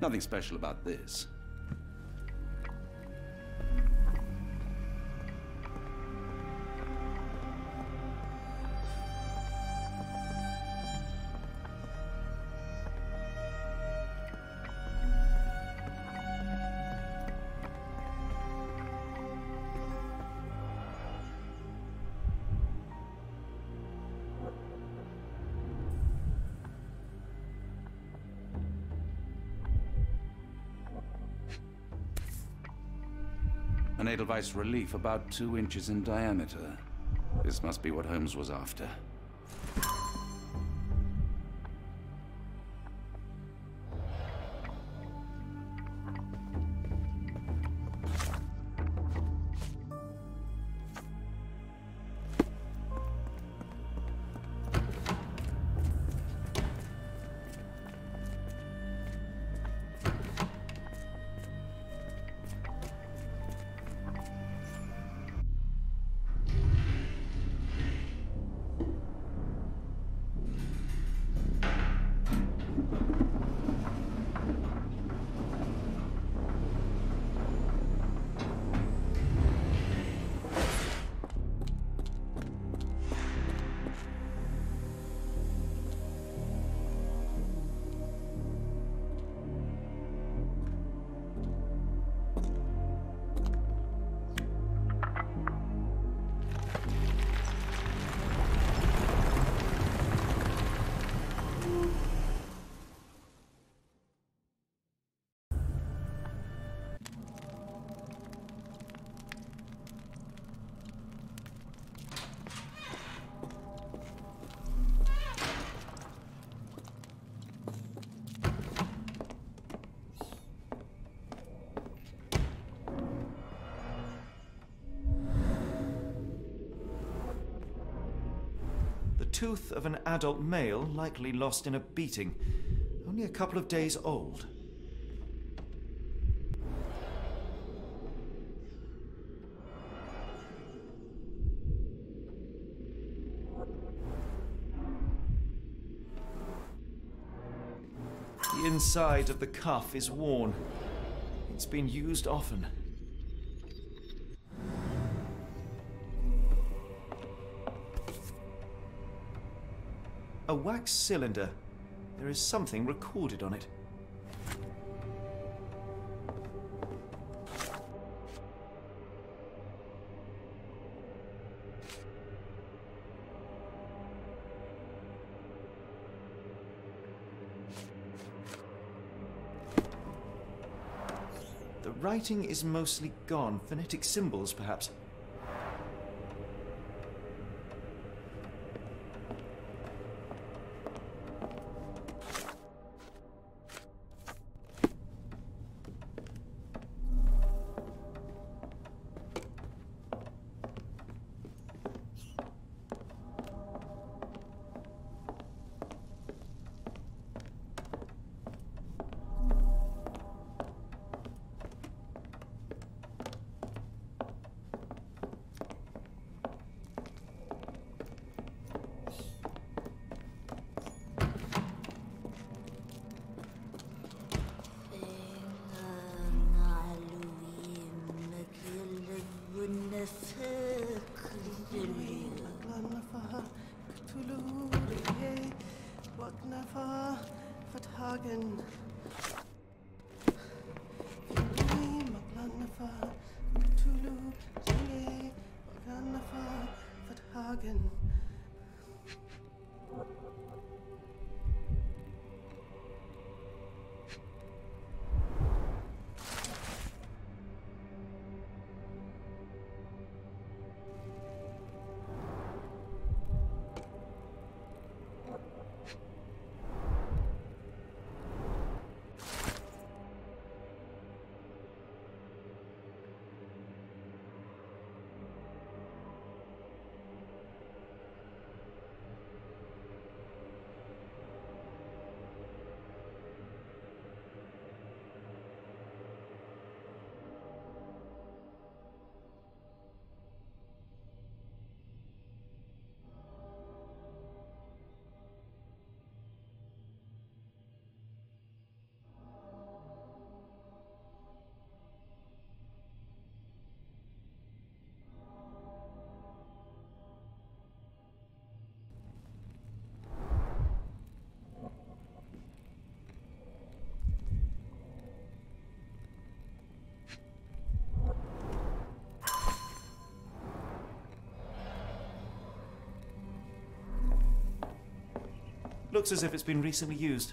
Nothing special about this. An Edelweiss relief about 2 inches in diameter. This must be what Holmes was after. Tooth of an adult male, likely lost in a beating. Only a couple of days old. The inside of the cuff is worn. It's been used often. A wax cylinder. There is something recorded on it. The writing is mostly gone. Phonetic symbols, perhaps. Looks as if it's been recently used.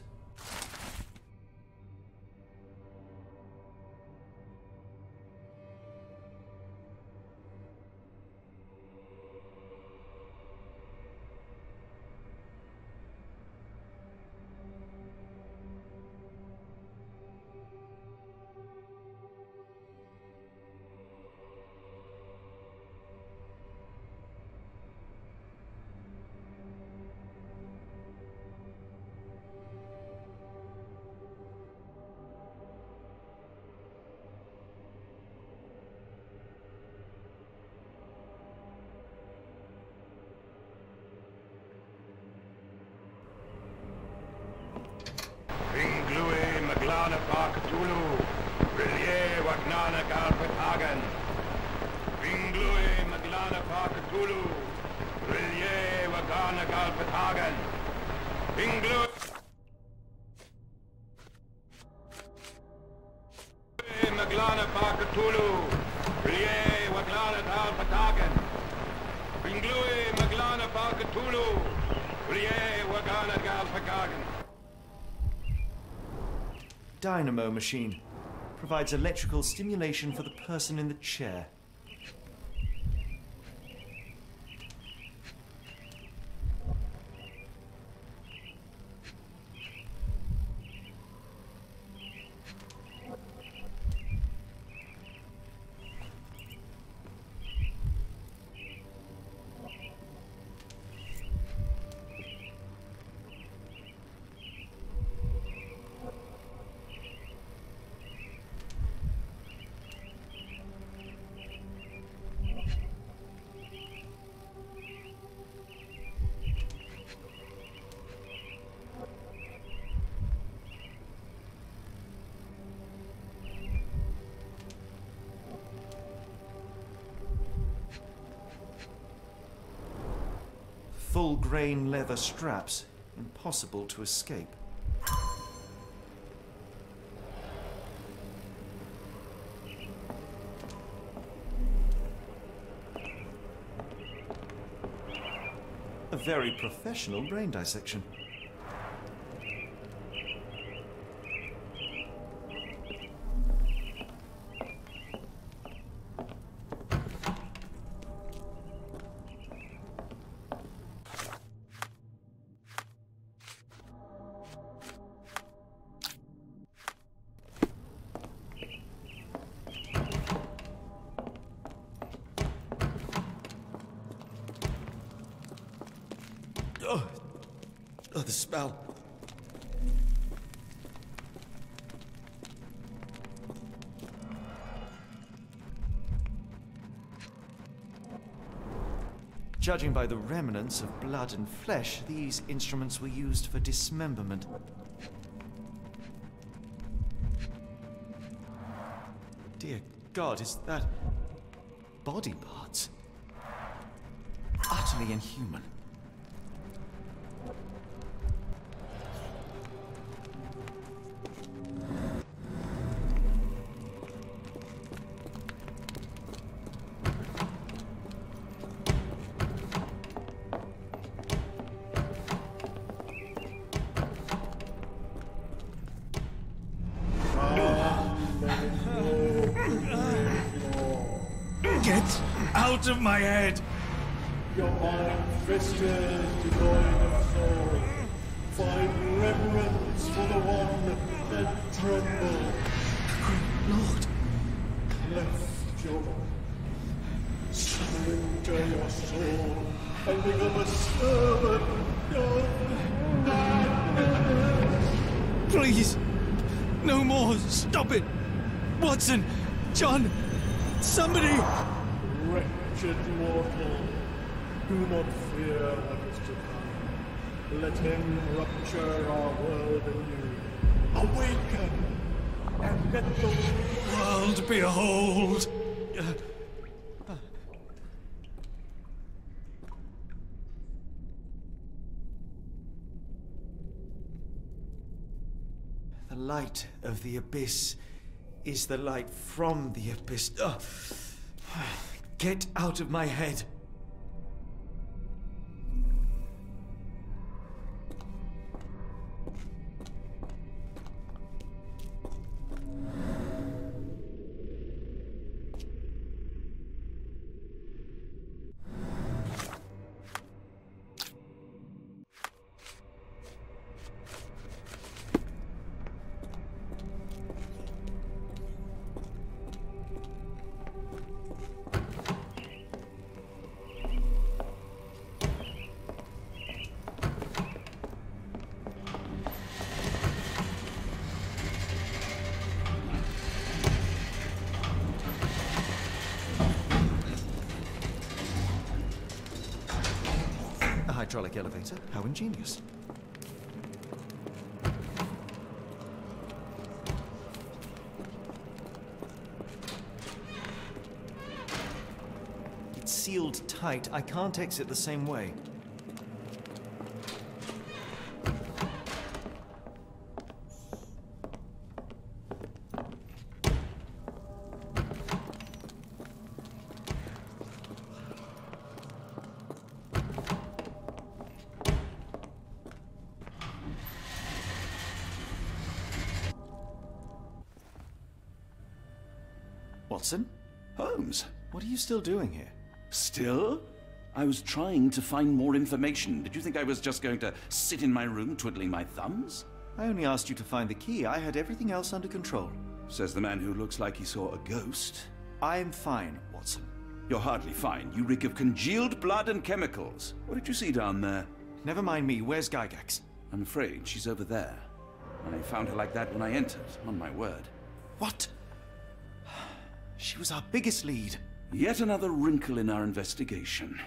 Cthulhu, Rillier, Wagnana, Galpetagen. Binglui, Maglana, Cthulhu, Rillier, Wagana, Galpetagen. Binglui, Maglana, Cthulhu, Rillier, Wagnana, Galpetagen. Binglui, Maglana, Cthulhu, Rillier, Wagana, Galpetagen. Dynamo machine. Provides electrical stimulation for the person in the chair. Full-grain leather straps, impossible to escape. A very professional brain dissection. the spell. Judging by the remnants of blood and flesh, these instruments were used for dismemberment. Dear God, is that body parts? Utterly inhuman. Get out of my head! Your mind twisted, devoid of soul. Find reverence for the one that trembled. Lord! Cleft your surrender your soul and become a servant of madness. Please! No more! Stop it! Watson! John! Somebody! Wretched mortal, do not fear what is to come. Let him rupture our world anew. Awaken, and let the world behold! The light of the abyss is the light from the abyss. Get out of my head. Hydraulic elevator? How ingenious. It's sealed tight. I can't exit the same way. Watson? Holmes? What are you still doing here? Still? I was trying to find more information. Did you think I was just going to sit in my room twiddling my thumbs? I only asked you to find the key. I had everything else under control. Says the man who looks like he saw a ghost. I'm fine, Watson. You're hardly fine. You reek of congealed blood and chemicals. What did you see down there? Never mind me. Where's Gygax? I'm afraid she's over there. I found her like that when I entered, on my word. What? She was our biggest lead. Yet another wrinkle in our investigation.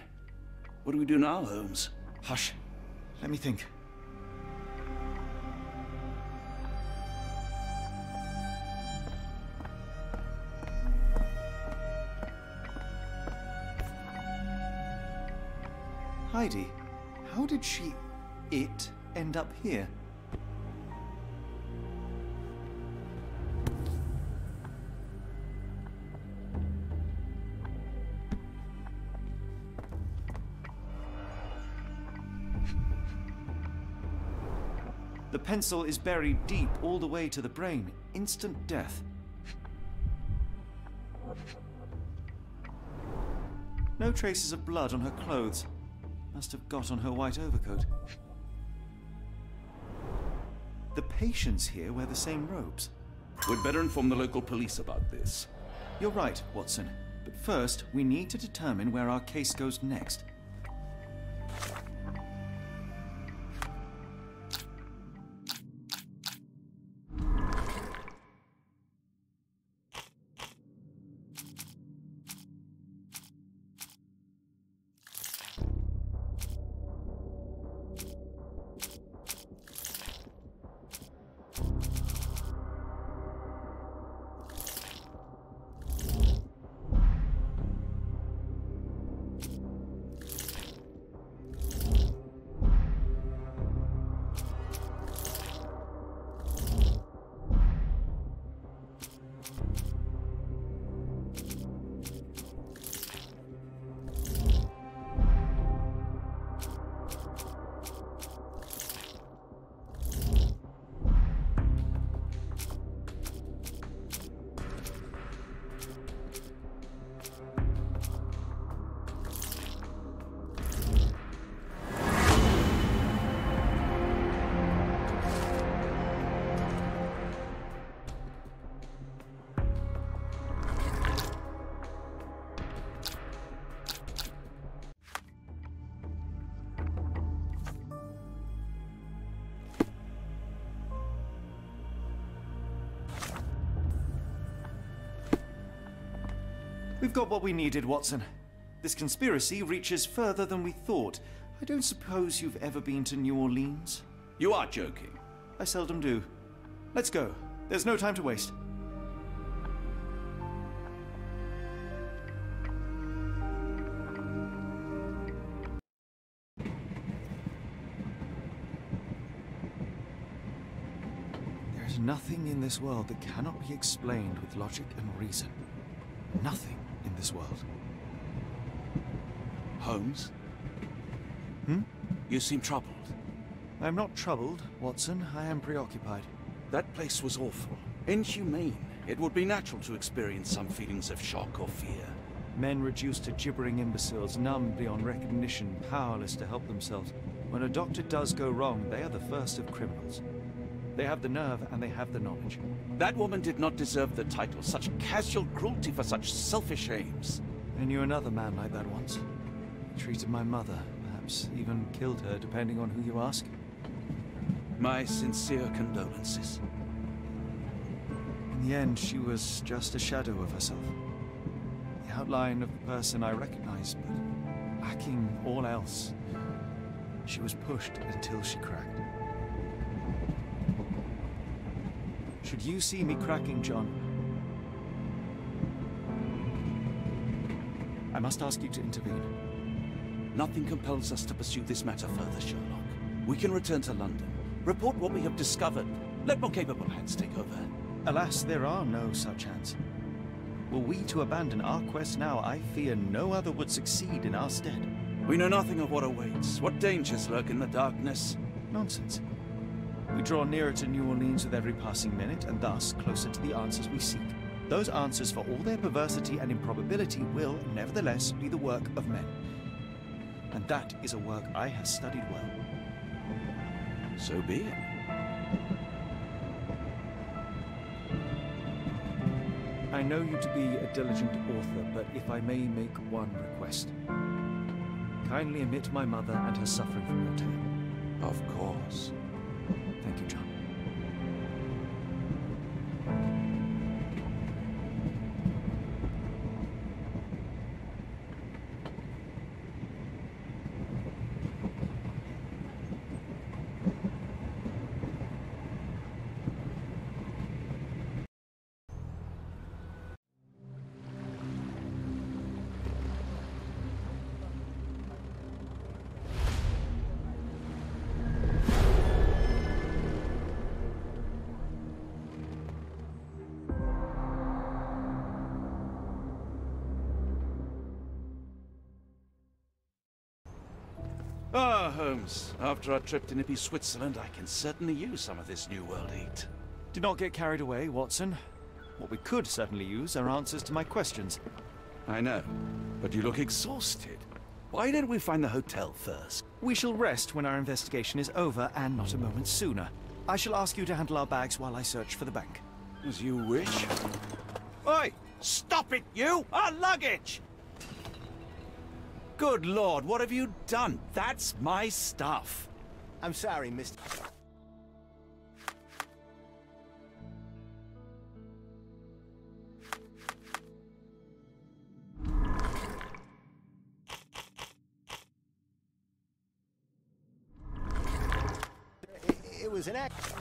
What do we do now, Holmes? Hush. Let me think. Heidi, how did it end up here? The pencil is buried deep all the way to the brain. Instant death. No traces of blood on her clothes. Must have got on her white overcoat. The patients here wear the same robes. We'd better inform the local police about this. You're right, Watson. But first, we need to determine where our case goes next. We've got what we needed, Watson. This conspiracy reaches further than we thought. I don't suppose you've ever been to New Orleans? You are joking. I seldom do. Let's go. There's no time to waste. There's nothing in this world that cannot be explained with logic and reason. Nothing in this world. Holmes? Hmm? You seem troubled. I'm not troubled, Watson. I am preoccupied. That place was awful. Inhumane. It would be natural to experience some feelings of shock or fear. Men reduced to gibbering imbeciles, numb beyond recognition, powerless to help themselves. When a doctor does go wrong, they are the first of criminals. They have the nerve and they have the knowledge. That woman did not deserve the title. Such casual cruelty for such selfish aims. I knew another man like that once. He treated my mother, perhaps even killed her, depending on who you ask. My sincere condolences. In the end, she was just a shadow of herself. The outline of the person I recognized, but lacking all else. She was pushed until she cracked. Should you see me cracking, John, I must ask you to intervene. Nothing compels us to pursue this matter further, Sherlock. We can return to London, report what we have discovered. Let more capable hands take over. Alas, there are no such hands. Were we to abandon our quest now, I fear no other would succeed in our stead. We know nothing of what awaits. What dangers lurk in the darkness? Nonsense. We draw nearer to New Orleans with every passing minute, and thus closer to the answers we seek. Those answers, for all their perversity and improbability, will, nevertheless, be the work of men. And that is a work I have studied well. So be it. I know you to be a diligent author, but if I may make one request. Kindly omit my mother and her suffering from your tale. Of course. Thank you, John. Ah, Holmes. After our trip to nippy Switzerland, I can certainly use some of this New World heat. Do not get carried away, Watson. What we could certainly use are answers to my questions. I know, but you look exhausted. Why don't we find the hotel first? We shall rest when our investigation is over, and not a moment sooner. I shall ask you to handle our bags while I search for the bank. As you wish. Oi! Stop it, you! Our luggage! Good Lord, what have you done? That's my stuff. I'm sorry, Mr. It was an act.